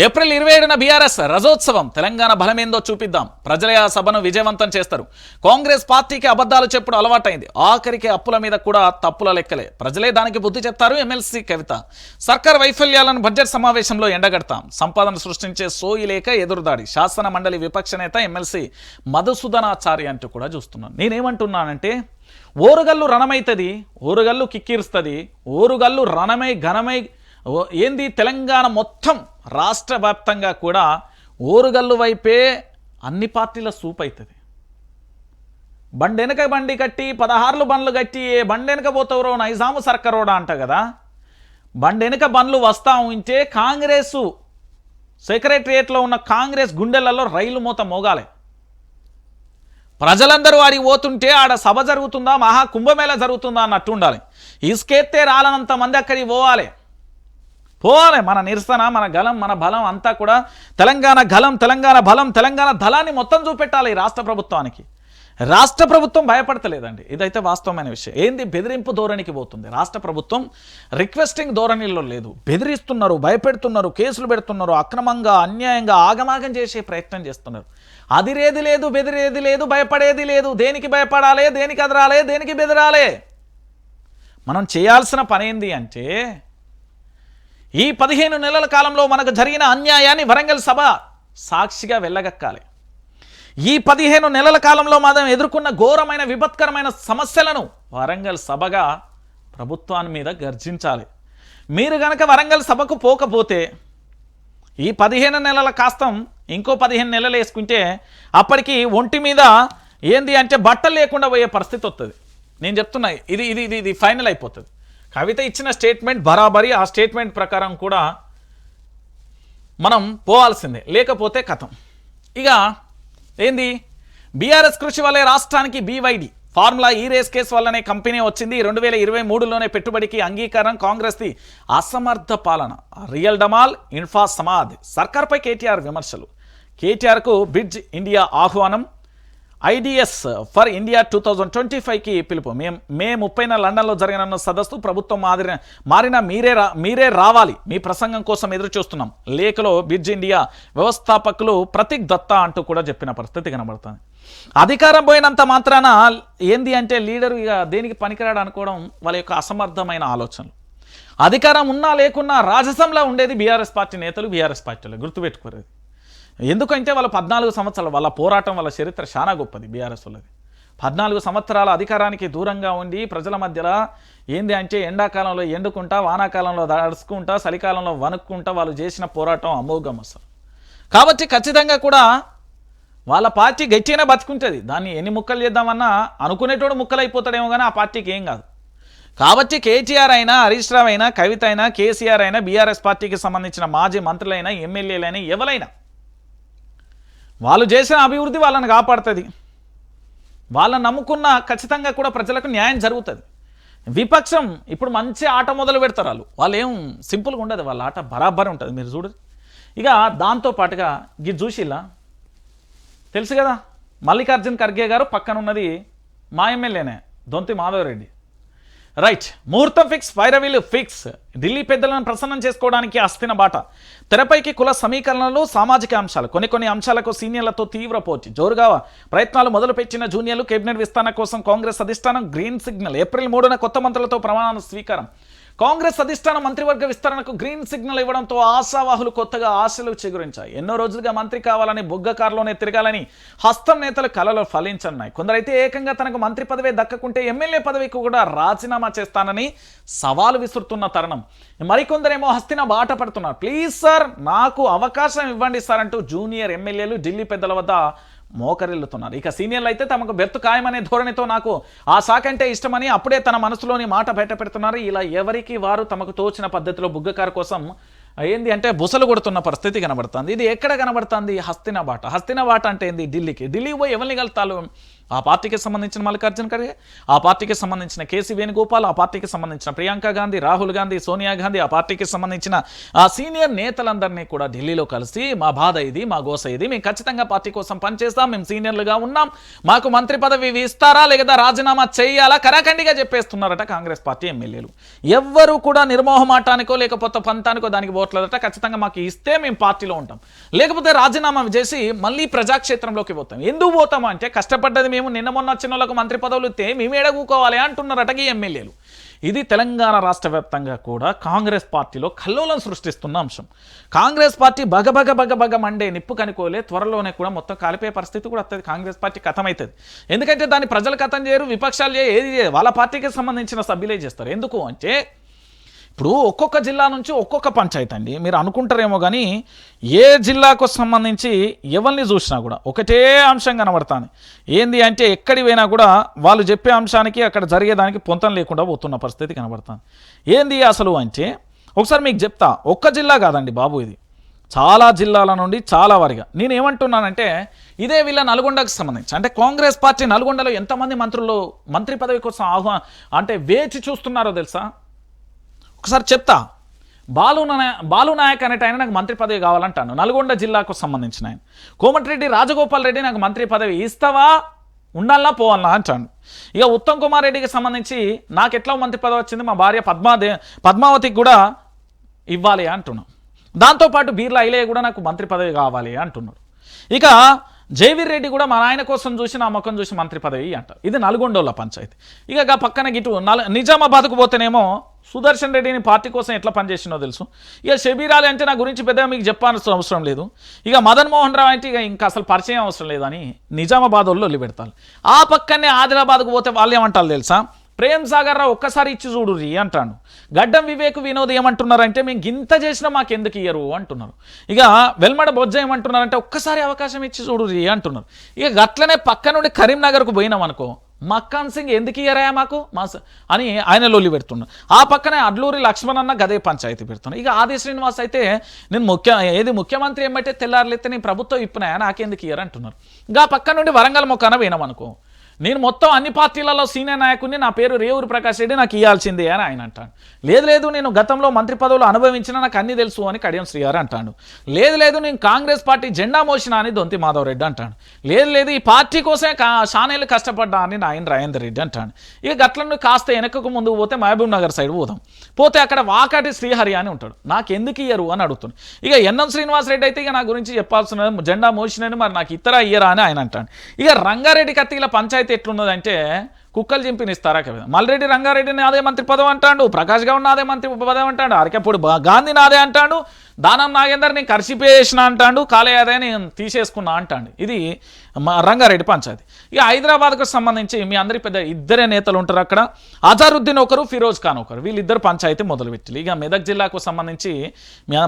[SPEAKER 1] ఏప్రిల్ 27న బీఆర్ఎస్ రజోత్సవం. తెలంగాణ బలమేందో చూపిద్దాం. ప్రజలే ఆ సభను విజయవంతం చేస్తారు. కాంగ్రెస్ పార్టీకి అబద్ధాలు చెప్పుడు అలవాటైంది. ఆఖరికి అప్పుల మీద కూడా తప్పుల లెక్కలే. ప్రజలే దానికి బుద్ధి చెప్తారు. ఎమ్మెల్సీ కవిత. సర్కార్ వైఫల్యాలను బడ్జెట్ సమావేశంలో ఎండగడతాం. సంపాదన సృష్టించే సోయి లేక ఎదురుదాడి. శాసన మండలి విపక్ష నేత ఎమ్మెల్సీ మధుసూదనాచారి అంటూ కూడా చూస్తున్నాను. నేనేమంటున్నానంటే, ఓరుగల్లు రణమైతుంది, ఓరుగల్లు కిక్కిరుస్తుంది, ఓరుగల్లు రణమై ఘనమై ఏంది తెలంగాణ మొత్తం రాష్ట్ర వ్యాప్తంగా కూడా ఓరుగల్లు వైపే అన్ని పార్టీల సూప్ అవుతుంది. బండెనక బండి కట్టి 16 బండ్లు కట్టి ఏ బండెనక పోతారో నైజాము సర్కరోడా అంట కదా. బండెనక బండ్లు వస్తూ ఉంటే కాంగ్రెసు సెక్రటరియట్లో ఉన్న కాంగ్రెస్ గుండెలలో రైలు మూత మోగాలి. ప్రజలందరూ ఆడికి పోతుంటే ఆడ సభ జరుగుతుందా, మహా కుంభమేళ జరుగుతుందా అన్నట్టు ఉండాలి. ఇసుకెత్తే రాలనంత మంది అక్కడికి పోవాలి. మన నిరసన, మన గలం, మన బలం అంతా కూడా తెలంగాణ గలం, తెలంగాణ బలం, తెలంగాణ దళాన్ని మొత్తం చూపెట్టాలి ఈ రాష్ట్ర ప్రభుత్వానికి. రాష్ట్ర ప్రభుత్వం భయపడతలేదండి, ఇదైతే వాస్తవమైన విషయం. ఏంది బెదిరింపు ధోరణికి పోతుంది రాష్ట్ర ప్రభుత్వం. రిక్వెస్టింగ్ ధోరణిలో లేదు, బెదిరిస్తున్నారు, భయపెడుతున్నారు, కేసులు పెడుతున్నారు, అక్రమంగా అన్యాయంగా ఆగమాగం చేసే ప్రయత్నం చేస్తున్నారు. అదిరేది లేదు, బెదిరేది లేదు, భయపడేది లేదు. దేనికి భయపడాలి, దేనికి అదరాలి, దేనికి బెదరాలి? మనం చేయాల్సిన పని ఏంది అంటే, ఈ 15 నెలల కాలంలో మనకు జరిగిన అన్యాయాన్ని వరంగల్ సభ సాక్షిగా వెళ్ళగక్కాలి. ఈ 15 నెలల కాలంలో మనం ఎదుర్కొన్న ఘోరమైన విపత్కరమైన సమస్యలను వరంగల్ సభగా ప్రభుత్వాన్ని మీద గర్జించాలి. మీరు గనక వరంగల్ సభకు పోకపోతే ఈ 15 నెలల కాస్తం ఇంకో 15 నెలలు వేసుకుంటే అప్పటికి ఒంటి మీద ఏంది అంటే బట్టలు లేకుండా పోయే పరిస్థితి వస్తుంది. నేను చెప్తున్నా, ఇది ఫైనల్ అయిపోతుంది. కవిత ఇచ్చిన స్టేట్మెంట్ బరాబరి, ఆ స్టేట్మెంట్ ప్రకారం కూడా మనం పోవాల్సిందే, లేకపోతే కథం. ఇక ఏంది, బీఆర్ఎస్ కృషి వల్లే రాష్ట్రానికి బీవైడి ఫార్ములా ఈ రేస్ కేసు వల్లనే కంపెనీ వచ్చింది. 2023లోనే పెట్టుబడికి అంగీకారం. కాంగ్రెస్ది అసమర్థ పాలన, రియల్ డమాల్, ఇన్ఫా సమాధ్. సర్కార్పై కేటీఆర్ విమర్శలు. కేటీఆర్కు బ్రిడ్జ్ ఇండియా ఆహ్వానం. ఐడిఎస్ ఫర్ ఇండియా 2025కి పిలుపు. మే 30న లండన్లో జరగనున్న సదస్సు. ప్రభుత్వం మారిన మీరే రావాలి, మీ ప్రసంగం కోసం ఎదురు చూస్తున్నాం. లేఖలో బ్రిడ్జ్ ఇండియా వ్యవస్థాపకులు ప్రతీక్ దత్తా అంటూ కూడా చెప్పిన పరిస్థితి కనబడుతుంది. అధికారం పోయినంత మాత్రాన ఏంది అంటే లీడరు ఇక దేనికి పనికిరాడు అనుకోవడం వాళ్ళ యొక్క అసమర్థమైన ఆలోచనలు. అధికారం ఉన్నా లేకున్నా రాజసంలా ఉండేది బీఆర్ఎస్ పార్టీ నేతలు, బీఆర్ఎస్ పార్టీలు గుర్తుపెట్టుకోలేదు. ఎందుకంటే వాళ్ళ 14 సంవత్సరాలు వాళ్ళ పోరాటం, వాళ్ళ చరిత్ర చాలా గొప్పది బీఆర్ఎస్ వాళ్ళది. 14 సంవత్సరాల అధికారానికి దూరంగా ఉండి ప్రజల మధ్యలో ఏంది అంటే ఎండాకాలంలో ఎండుకుంటా, వానాకాలంలో దడుచుకుంటా, చలికాలంలో వణుక్కుంటా వాళ్ళు చేసిన పోరాటం అమోఘం అసలు. కాబట్టి ఖచ్చితంగా కూడా వాళ్ళ పార్టీ గట్టిగానే బతుకుంటుంది. దాన్ని ఎన్ని ముక్కలు చేద్దామన్నా అనుకునేటోడు ముక్కలు అయిపోతాడేమో కానీ ఆ పార్టీకి ఏం కాదు. కాబట్టి కేటీఆర్ అయినా, హరీష్ రావు అయినా, కవిత అయినా, కేసీఆర్ అయినా, బీఆర్ఎస్ పార్టీకి సంబంధించిన మాజీ మంత్రులైనా, ఎమ్మెల్యేలైనా, ఎవరైనా వాళ్ళు చేసిన అభివృద్ధి వాళ్ళని కాపాడుతుంది. వాళ్ళని నమ్ముకున్న ఖచ్చితంగా కూడా ప్రజలకు న్యాయం జరుగుతుంది. విపక్షం ఇప్పుడు మంచి ఆట మొదలు పెడతారు. వాళ్ళు ఏం సింపుల్గా ఉండదు, వాళ్ళ ఆట బరాబర్ ఉంటుంది. మీరు చూడరు. ఇక దాంతోపాటుగా ఇది చూసిలా తెలుసు కదా, మల్లికార్జున్ ఖర్గే గారు పక్కన ఉన్నది మా ఎమ్మెల్యేనే దొంతి మాధవరెడ్డి. రైట్, ముహూర్తం ఫిక్స్, వైరవీలు ఫిక్స్. ఢిల్లీ పెద్దలను ప్రసన్నం చేసుకోవడానికి అస్థిన బాట. తెరపైకి కుల సమీకరణలు, సామాజిక అంశాలు, కొన్ని అంశాలకు సీనియర్లతో తీవ్ర పోటీ. జోరుగా ప్రయత్నాలు మొదలుపెట్టిన జూనియర్లు. కేబినెట్ విస్తరణ కోసం కాంగ్రెస్ అధిష్టానం గ్రీన్ సిగ్నల్. ఏప్రిల్ 3న కొత్త మంత్రులతో ప్రమాణ స్వీకారం. కాంగ్రెస్ అధిష్టానం మంత్రివర్గ విస్తరణకు గ్రీన్ సిగ్నల్ ఇవ్వడంతో ఆశావాహులు కొత్తగా ఆశలు చిగురించాయి. ఎన్నో రోజులుగా మంత్రి కావాలని, బొగ్గ కారులోనే తిరగాలని హస్తం నేతలు కలలో ఫలించన్నాయి. కొందరైతే ఏకంగా తనకు మంత్రి పదవి దక్కకుంటే ఎమ్మెల్యే పదవికి కూడా రాజీనామా చేస్తానని సవాలు విసురుతున్న తరుణం. మరికొందరేమో హస్తిన బాట పడుతున్నారు. ప్లీజ్ సార్, నాకు అవకాశం ఇవ్వండి సార్ అంటూ జూనియర్ ఎమ్మెల్యేలు ఢిల్లీ పెద్దల వద్ద మోకరిల్లుతున్నారు. ఇక సీనియర్లు అయితే తమకు బెర్తు ఖాయమనే ధోరణితో నాకు ఆ శాఖ అంటే ఇష్టమని అప్పుడే తన మనసులోని మాట బయట పెడుతున్నారు. ఇలా ఎవరికి వారు తమకు తోచిన పద్ధతిలో బుగ్గకారు కోసం ఏంది అంటే బుసలు కొడుతున్న పరిస్థితి కనబడుతుంది. ఇది ఎక్కడ కనబడుతుంది? హస్తిన బాట. హస్తిన బాట అంటే ఏంది? ఢిల్లీ పోయి ఎవరిని కలుతారు? ఆ పార్టీకి సంబంధించిన మల్లికార్జున్ ఖర్గే, ఆ పార్టీకి సంబంధించిన కేసీ వేణుగోపాల్, ఆ పార్టీకి సంబంధించిన ప్రియాంక గాంధీ, రాహుల్ గాంధీ, సోనియా గాంధీ, ఆ పార్టీకి సంబంధించిన ఆ సీనియర్ నేతలందరినీ కూడా ఢిల్లీలో కలిసి మా బాధ ఇది, మా గోస ఇది, మేము ఖచ్చితంగా పార్టీ కోసం పనిచేస్తాం, మేము సీనియర్లుగా ఉన్నాం, మాకు మంత్రి పదవి ఇస్తారా లేదా రాజీనామా చేయాలా కరాఖండిగా చెప్పేస్తున్నారట కాంగ్రెస్ పార్టీ ఎమ్మెల్యేలు. ఎవ్వరూ కూడా నిర్మోహమాటానికో లేకపోతే పంతానికో దానికి పోవట్లేదట. ఖచ్చితంగా మాకు ఇస్తే మేము పార్టీలో ఉంటాం, లేకపోతే రాజీనామా చేసి మళ్ళీ ప్రజాక్షేత్రంలోకి పోతాం. ఎందుకు పోతాం అంటే కష్టపడ్డది మేము, నిన్న మొన్న వచ్చిన వాళ్ళకు మంత్రి పదవులు ఇస్తే మేము ఎడగూకోవాలి అంటున్నారట ఈ ఎమ్మెల్యేలు. ఇది తెలంగాణ రాష్ట్ర వ్యాప్తంగా కూడా కాంగ్రెస్ పార్టీలో కల్లోలం సృష్టిస్తున్న అంశం. కాంగ్రెస్ పార్టీ బగ మండే నిప్పు కనుకోలే, త్వరలోనే కూడా మొత్తం కాలిపోయే పరిస్థితి కూడా వస్తుంది. కాంగ్రెస్ పార్టీ కథమవుతుంది. ఎందుకంటే దాన్ని ప్రజలు కథం చేయరు, విపక్షాలు ఏది చేయరు, వాళ్ళ పార్టీకి సంబంధించిన సభ్యులే చేస్తారు. ఎందుకు అంటే ఇప్పుడు ఒక్కొక్క జిల్లా నుంచి ఒక్కొక్క పంచాయతీ అండి. మీరు అనుకుంటారేమో కానీ ఏ జిల్లాకు సంబంధించి ఎవరిని చూసినా కూడా ఒకటే అంశం కనబడుతుంది. ఏంది అంటే ఎక్కడి పోయినా కూడా వాళ్ళు చెప్పే అంశానికి అక్కడ జరిగేదానికి పొంతం లేకుండా పోతున్న పరిస్థితి కనబడుతుంది. ఏంది అసలు అంటే ఒకసారి మీకు చెప్తా. ఒక్క జిల్లా కాదండి బాబు, ఇది చాలా జిల్లాల నుండి చాలా వారిగా. నేను ఏమంటున్నానంటే ఇదే వీళ్ళ నల్గొండకు సంబంధించి అంటే కాంగ్రెస్ పార్టీ నల్గొండలో ఎంతమంది మంత్రులు మంత్రి పదవి కోసం అంటే వేచి చూస్తున్నారో తెలుసా? ఒకసారి చెప్తా. బాలు నాయక్ అనేట ఆయన నాకు మంత్రి పదవి కావాలంటాను, నల్గొండ జిల్లాకు సంబంధించిన ఆయన. కోమటిరెడ్డి రాజగోపాల్ రెడ్డి నాకు మంత్రి పదవి ఇస్తావా, ఉండాలా పోవాలా అంటాడు. ఇక ఉత్తమ్ కుమార్ రెడ్డికి సంబంధించి నాకు ఎట్లా మంత్రి పదవి వచ్చింది, మా భార్య పద్మావతికి కూడా ఇవ్వాలి అంటున్నాం. దాంతోపాటు బీర్లా ఐలయ్య కూడా నాకు మంత్రి పదవి కావాలి అంటున్నాడు. ఇక జైవీర్ రెడ్డి కూడా మా నాయన కోసం చూసి నా ముఖం చూసి మంత్రి పదవి అంట. ఇది నల్గొండోళ్ళ పంచాయతీ. ఇక పక్కన గిటు నిజామాబాద్కు పోతేనేమో సుదర్శన్ రెడ్డిని పార్టీ కోసం ఎట్లా పనిచేసినో తెలుసు. ఇక షబీరాలి అంటే నా గురించి పెద్దగా మీకు చెప్పాల్సిన అవసరం లేదు. ఇక మదన్ మోహన్ రావు అంటే ఇక ఇంకా అసలు పరిచయం అవసరం లేదని నిజామాబాద్ వాళ్ళు వదిలి పెడతారు. ఆ పక్కనే ఆదిలాబాద్కు పోతే వాళ్ళు ఏమంటారు తెలుసా? ప్రేమ్ సాగర్ రావు ఒక్కసారి ఇచ్చి చూడు రీ అంటాడు. గడ్డం వివేక్ వినోద్ ఏమంటున్నారంటే మేము గింత చేసినా మాకు ఎందుకు ఇయ్యరు అంటున్నారు. ఇక వెల్మడ బొజ్జ ఏమంటున్నారంటే ఒక్కసారి అవకాశం ఇచ్చి చూడు రీ అంటున్నారు. ఇక గట్లనే పక్క నుండి కరీంనగర్కు పోయినాం అనుకో, మక్కాన్ సింగ్ ఎందుకు ఇయ్యరా మాకు అని ఆయన లొల్లి పెడుతున్నాడు. ఆ పక్కనే అడ్లూరి లక్ష్మణ్ అన్న గదే పంచాయతీ పెడుతున్నాడు. ఇక ఆది శ్రీనివాస్ అయితే నేను ముఖ్యమంత్రి ఏమంటే తెల్లారులైతే నేను ప్రభుత్వం ఇప్పునాయా నాకెందుకు ఇయ్యరు అంటున్నారు. ఇంకా పక్క నుండి వరంగల్ మొక్కన పోయినాం అనుకో, నేను మొత్తం అన్ని పార్టీలలో సీనియర్ నాయకుడిని, నా పేరు రేవూరి ప్రకాష్ రెడ్డి, నాకు ఇవ్వాల్సిందే అని ఆయన అంటాడు. లేదు నేను గతంలో మంత్రి పదవులు అనుభవించినా నాకు అన్ని తెలుసు అని కడియం శ్రీగారు అంటాడు. లేదు నేను కాంగ్రెస్ పార్టీ జెండా మోసినా అని దొంతి మాధవ్ రెడ్డి అంటాడు. లేదు ఈ పార్టీ కోసమే షానేళ్ళు కష్టపడ్డా అని నాయన రాజేందర్ రెడ్డి అంటాడు. ఇక గట్లను కాస్త వెనకకు ముందుకు పోతే మహబూబ్ నగర్ సైడ్ పోతే అక్కడ వాకాటి శ్రీహరి అని ఉంటాడు. నాకు ఎందుకు ఇయ్యరు అని అడుగుతున్నాడు. ఇక ఎన్ఎం శ్రీనివాస్ రెడ్డి అయితే ఇక నా గురించి చెప్పాల్సిన జెండా మోసినని మరి నాకు ఇతర ఇయ్యరా అని ఆయన అంటాడు. ఇక రంగారెడ్డి కత్తిల పంచాయతీ ఎట్లున్నదంటే కుక్కలు చింపినిస్తారా కదా. మల్రెడ్డి రంగారెడ్డి నాదే మంత్రి పదవి అంటాడు, ప్రకాష్ గౌడ్ నాదే మంత్రి పదవి అంటాడు, అరకెప్పుడు గాంధీ నాదే అంటాడు, దానం నాగేందర్ నేను కర్షిపేసిన అంటాడు, కాలేయాదే నేను తీసేసుకున్నా అంటాడు. ఇది రంగారెడ్డి పంచాయతీ. ఇక హైదరాబాద్కు సంబంధించి మీ అందరి పెద్ద ఇద్దరే నేతలు ఉంటారు అక్కడ, అజారుద్దీన్ ఒకరు, ఫిరోజ్ ఖాన్ ఒకరు, వీళ్ళిద్దరు పంచాయతీ మొదలుపెట్టారు. ఇక మెదక్ జిల్లాకు సంబంధించి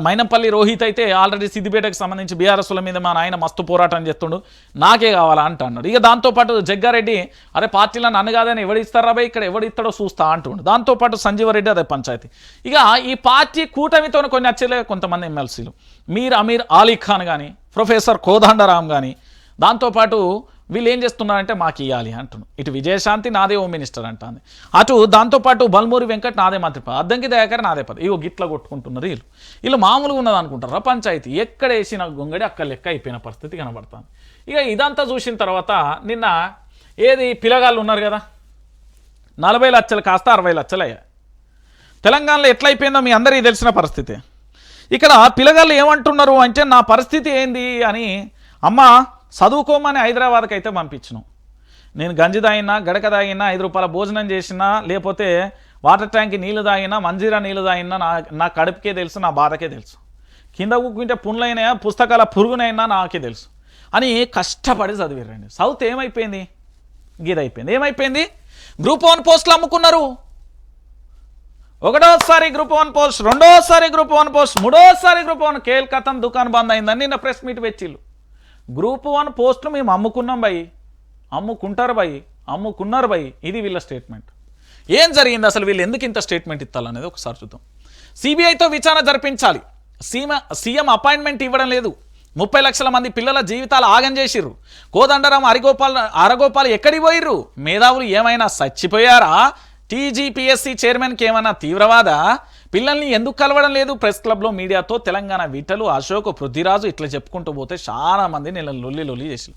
[SPEAKER 1] మైనంపల్లి రోహిత్ అయితే ఆల్రెడీ సిద్దిపేటకు సంబంధించి బీఆర్ఎస్ల మీద మా నాయన మస్తు పోరాటం చేస్తుండు, నాకే కావాలా అంటున్నాడు. ఇక దాంతోపాటు జగ్గారెడ్డి అరే పార్టీలో నన్ను కాదని ఎవడిస్తారా బై, ఇక్కడ ఎవడిస్తాడో చూస్తా అంటుండు. దాంతోపాటు సంజీవరెడ్డి అదే పంచాయతీ. ఇక ఈ పార్టీ కూటమితో కొన్ని వచ్చేలే కొంతమంది ఎమ్మెల్సీలు, మీర్ అమీర్ అలీ ఖాన్ కానీ, ప్రొఫెసర్ కోదండరామ్ కానీ, దాంతోపాటు వీళ్ళు ఏం చేస్తున్నారంటే మాకు ఇవ్వాలి అంటున్నారు. ఇటు విజయశాంతి నాదే హోమ్ మినిస్టర్ అంటుంది, అటు దాంతోపాటు బల్మూరి వెంకట్ నాదే మంత్రి పదవి, అద్దంకి దయాకర్ నాదే పదవి. ఇగో గిట్ల కొట్టుకుంటున్నారు వీళ్ళు మామూలుగా ఉన్నది అనుకుంటారా పంచాయతీ, ఎక్కడ వేసిన గొంగడి అక్కడ లెక్క అయిపోయిన పరిస్థితి కనబడుతుంది. ఇక ఇదంతా చూసిన తర్వాత నిన్న ఏది పిల్లగాళ్ళు ఉన్నారు కదా, 40 లక్షలు కాస్త 60 లక్షలు అయ్యాయి. తెలంగాణలో ఎట్లయిపోయిందో మీ అందరికీ తెలిసిన పరిస్థితి. ఇక్కడ పిల్లగాళ్ళు ఏమంటున్నారు అంటే నా పరిస్థితి ఏంది అని, అమ్మ చదువుకోమని హైదరాబాద్కి అయితే పంపించను, నేను గంజి తాగినా గడక తాగినా 5 రూపాయల భోజనం చేసినా లేకపోతే వాటర్ ట్యాంక్ నీళ్ళు తాగినా మంజీరా నీళ్ళు తాగినా నా కడుపుకే తెలుసు, నా బాధకే తెలుసు, కింద కూకుంటే పుండ్లైనా పుస్తకాల పురుగునైనా నాకే తెలుసు అని కష్టపడి చదివారండి. సౌత్ ఏమైపోయింది, గీదైపోయింది. ఏమైపోయింది, గ్రూప్ 1 పోస్టులు అమ్ముకున్నారు. ఒకటోసారి గ్రూప్ 1 పోస్ట్, రెండోసారి గ్రూప్ 1 పోస్ట్, మూడోసారి గ్రూప్ 1 కేల్కతం దుకాణం బంద్ అయిందని నిన్న ప్రెస్ మీట్ పెట్టిళ్ళు. గ్రూప్ 1 పోస్టులు మేము అమ్ముకున్నాం భయ్, అమ్ముకుంటారు భయ్, అమ్ముకున్నారు భయ్. ఇది వీళ్ళ స్టేట్మెంట్. ఏం జరిగింది అసలు, వీళ్ళు ఎందుకు ఇంత స్టేట్మెంట్ ఇస్తారనేది ఒకసారి చూద్దాం. సిబిఐతో విచారణ జరిపించాలి, సీఎం అపాయింట్మెంట్ ఇవ్వడం లేదు, 30 లక్షల మంది పిల్లల జీవితాలు ఆగం చేసిర్రు, కోదండరాం అరగోపాల్ ఎక్కడికి పోయిర్రు, మేధావులు ఏమైనా చచ్చిపోయారా, టీజీపీఎస్సీ చైర్మన్కి ఏమైనా తీవ్రవాద, పిల్లల్ని ఎందుకు కలవడం లేదు, ప్రెస్ క్లబ్లో మీడియాతో తెలంగాణ విటలు అశోక్ పృథ్వీరాజు ఇట్లా చెప్పుకుంటూ పోతే చాలా మంది నేను లొల్లి చేసి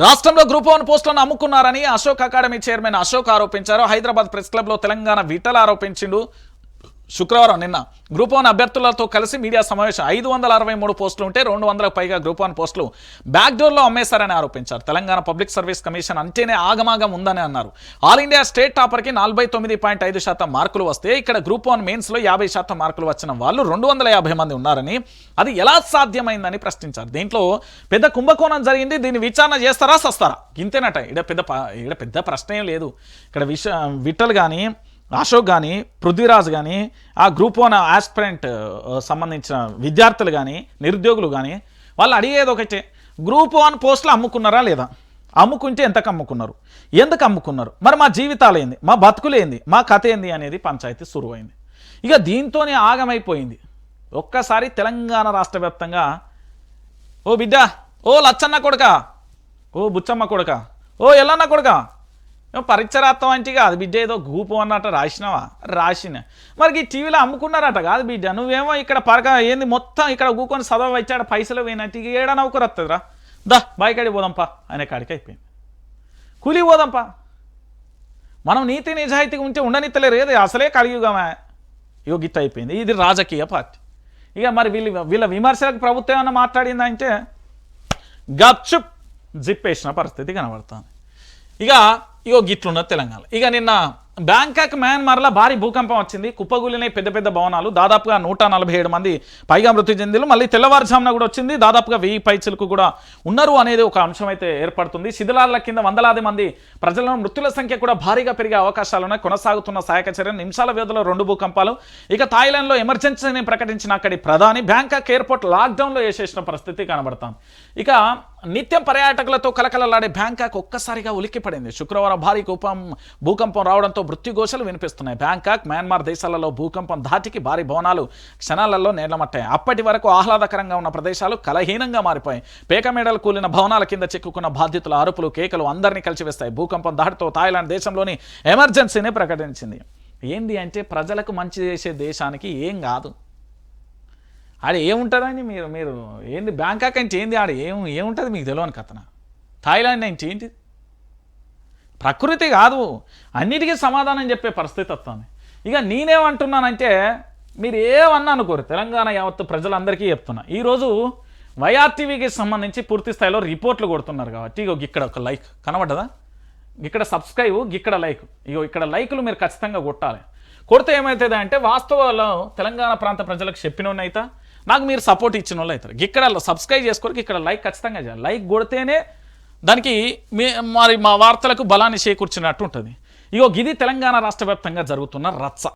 [SPEAKER 1] రాష్ట్రంలో గ్రూప్ 1 పోస్టులను అమ్ముకున్నారని అశోక్ అకాడమీ చైర్మన్ అశోక్ ఆరోపించారు. హైదరాబాద్ ప్రెస్ క్లబ్లో తెలంగాణ విటలు ఆరోపించిండు. శుక్రవారం నిన్న గ్రూప్ 1 అభ్యర్థులతో కలిసి మీడియా సమావేశం. 563 పోస్టులు ఉంటే 200కు పైగా గ్రూప్ 1 పోస్టులు బ్యాక్డోర్లో అమ్మేశారని ఆరోపించారు. తెలంగాణ పబ్లిక్ సర్వీస్ కమిషన్ అంటేనే ఆగమాగం ఉందని అన్నారు. ఆల్ ఇండియా స్టేట్ టాపర్కి 49.5% మార్కులు వస్తే ఇక్కడ గ్రూప్ 1 మెయిన్స్లో 50% మార్కులు వచ్చిన వాళ్ళు 250 మంది ఉన్నారని, అది ఎలా సాధ్యమైందని ప్రశ్నించారు. దీంట్లో పెద్ద కుంభకోణం జరిగింది, దీన్ని విచారణ చేస్తారా సస్తారా, ఇంతేనట. ఇక్కడ పెద్ద ప్రశ్న ఏం లేదు. ఇక్కడ విట్టలు కానీ అశోక్ కానీ పృథ్వీరాజ్ కానీ ఆ గ్రూప్ 1 ఆస్పిరెంట్ సంబంధించిన విద్యార్థులు కానీ నిరుద్యోగులు కానీ వాళ్ళు అడిగేది ఒకటే, గ్రూప్ 1 పోస్టులు అమ్ముకున్నారా లేదా, అమ్ముకుంటే ఎంతకు అమ్ముకున్నారు, ఎందుకు అమ్ముకున్నారు, మరి మా జీవితాలు ఏంది, మా బతుకులు ఏంది, మా కథ ఏంది అనేది పంచాయతీ సురువైంది. ఇక దీంతోనే ఆగమైపోయింది. ఒక్కసారి తెలంగాణ రాష్ట్ర వ్యాప్తంగా ఓ బిడ్డ, ఓ లచ్చన్న కొడుక, ఓ బుచ్చమ్మ కొడుక, ఓ ఎల్లన్న కొడుక, పరీక్ష రాస్తాం అంటే అది బిడ్డ ఏదో గ్రూప్ 1 అట రాసినావా, రాసిన మరి ఈ టీవీలో అమ్ముకున్నారట కాదు బిడ్డ, నువ్వేమో ఇక్కడ ఏంది మొత్తం ఇక్కడ కూకొని చదవ వచ్చాడ పైసలు పోయినట్టు ఇక ఏడా నౌకరు వస్తుందిరా, దా బాయికాడికి పోదాంపా అనే కాడికి అయిపోయింది. కూలి పోదాంపా, మనం నీతి నిజాయితీగా ఉంటే ఉండనిత్తలేరు, ఏది అసలే కలియుగమే. ఇగో గిట్ట అయిపోయింది. ఇది రాజకీయ పార్టీ. ఇక మరి వీళ్ళ విమర్శలకు ప్రభుత్వం ఏమన్నా మాట్లాడిందంటే గప్చుప్ జిప్పేసిన పరిస్థితి కనబడుతుంది. ఇగో గిట్లున్నది తెలంగాణ. ఇక నిన్న బ్యాంకాక్ మయన్మార్లో భారీ భూకంపం వచ్చింది. కుప్పగూలినాయి పెద్ద పెద్ద భవనాలు, దాదాపుగా 147 మంది పైగా మృతి చెందిలు. మళ్ళీ తెల్లవారుజామున కూడా వచ్చింది, దాదాపుగా 1000 పైచలకు కూడా ఉన్నారు అనేది ఒక అంశం అయితే ఏర్పడుతుంది. శిథిలాల కింద వందలాది మంది ప్రజలను, మృతుల సంఖ్య కూడా భారీగా పెరిగే అవకాశాలున్నాయి. కొనసాగుతున్న సహాయక చర్యలు, నిమిషాల వ్యవధిలో 2 భూకంపాలు. ఇక థాయిలాండ్లో ఎమర్జెన్సీని ప్రకటించిన అక్కడి ప్రధాని బ్యాంకాక్ ఎయిర్పోర్ట్ లాక్డౌన్లో వేసేసిన పరిస్థితి కనబడతాం. ఇక నిత్యం పర్యాటకులతో కలకలలాడే బ్యాంకాక్ ఒక్కసారిగా ఉలిక్కిపడింది. శుక్రవారం భారీ భూకంపం రావడంతో మృత్యుఘోషలు వినిపిస్తున్నాయి. బ్యాంకాక్, మయన్మార్ దేశాలలో భూకంపం ధాటికి భారీ భవనాలు క్షణాలలో నేలమట్టాయి. అప్పటి వరకు ఆహ్లాదకరంగా ఉన్న ప్రదేశాలు కలహీనంగా మారిపోయాయి. పేకమేడలు కూలిన భవనాల కింద చిక్కుకున్న బాధితుల అరుపులు, కేకలు అందరినీ కలిసివేస్తాయి. భూకంపం ధాటితో థాయిలాండ్ దేశంలోని ఎమర్జెన్సీని ప్రకటించింది. ఏంది అంటే ప్రజలకు మంచి చేసే దేశానికి ఏం కాదు. ఆడ ఏముంటుందని మీరు ఏంది, బ్యాంకాక్ అంటే ఏంది, ఆడ ఏముంటుంది మీకు తెలియని కథన. థాయిలాండ్ అంటే ఏంటి, ప్రకృతి కాదు, అన్నిటికీ సమాధానం చెప్పే పరిస్థితి వస్తుంది. ఇక నేనేమంటున్నానంటే మీరు ఏమన్నా అనుకోరు, తెలంగాణ యావత్తు ప్రజలందరికీ చెప్తున్నా. ఈరోజు వైఆర్టీవీకి సంబంధించి పూర్తి స్థాయిలో రిపోర్ట్లు కొడుతున్నారు కాబట్టి ఇక్కడ ఒక లైక్ కనబడ్డదా, ఇక్కడ సబ్స్క్రైబ్, ఇక్కడ లైక్. ఇగో ఇక్కడ లైకులు మీరు ఖచ్చితంగా కొట్టాలి. కొడితే ఏమవుతుంది అంటే వాస్తవాల్లో తెలంగాణ ప్రాంత ప్రజలకు చెప్పినోళ్ళు అయితే నాకు మీరు సపోర్ట్ ఇచ్చిన వాళ్ళు అవుతారు. ఇక్కడ సబ్స్క్రైబ్ చేసుకోరికి ఇక్కడ లైక్ ఖచ్చితంగా చేయాలి. లైక్ కొడితేనే దానికి మరి మా వార్తలకు బలాన్ని చేకూర్చినట్టు ఉంటుంది. ఇగో ఇది తెలంగాణ రాష్ట్ర వ్యాప్తంగా జరుగుతున్న రచ్చ.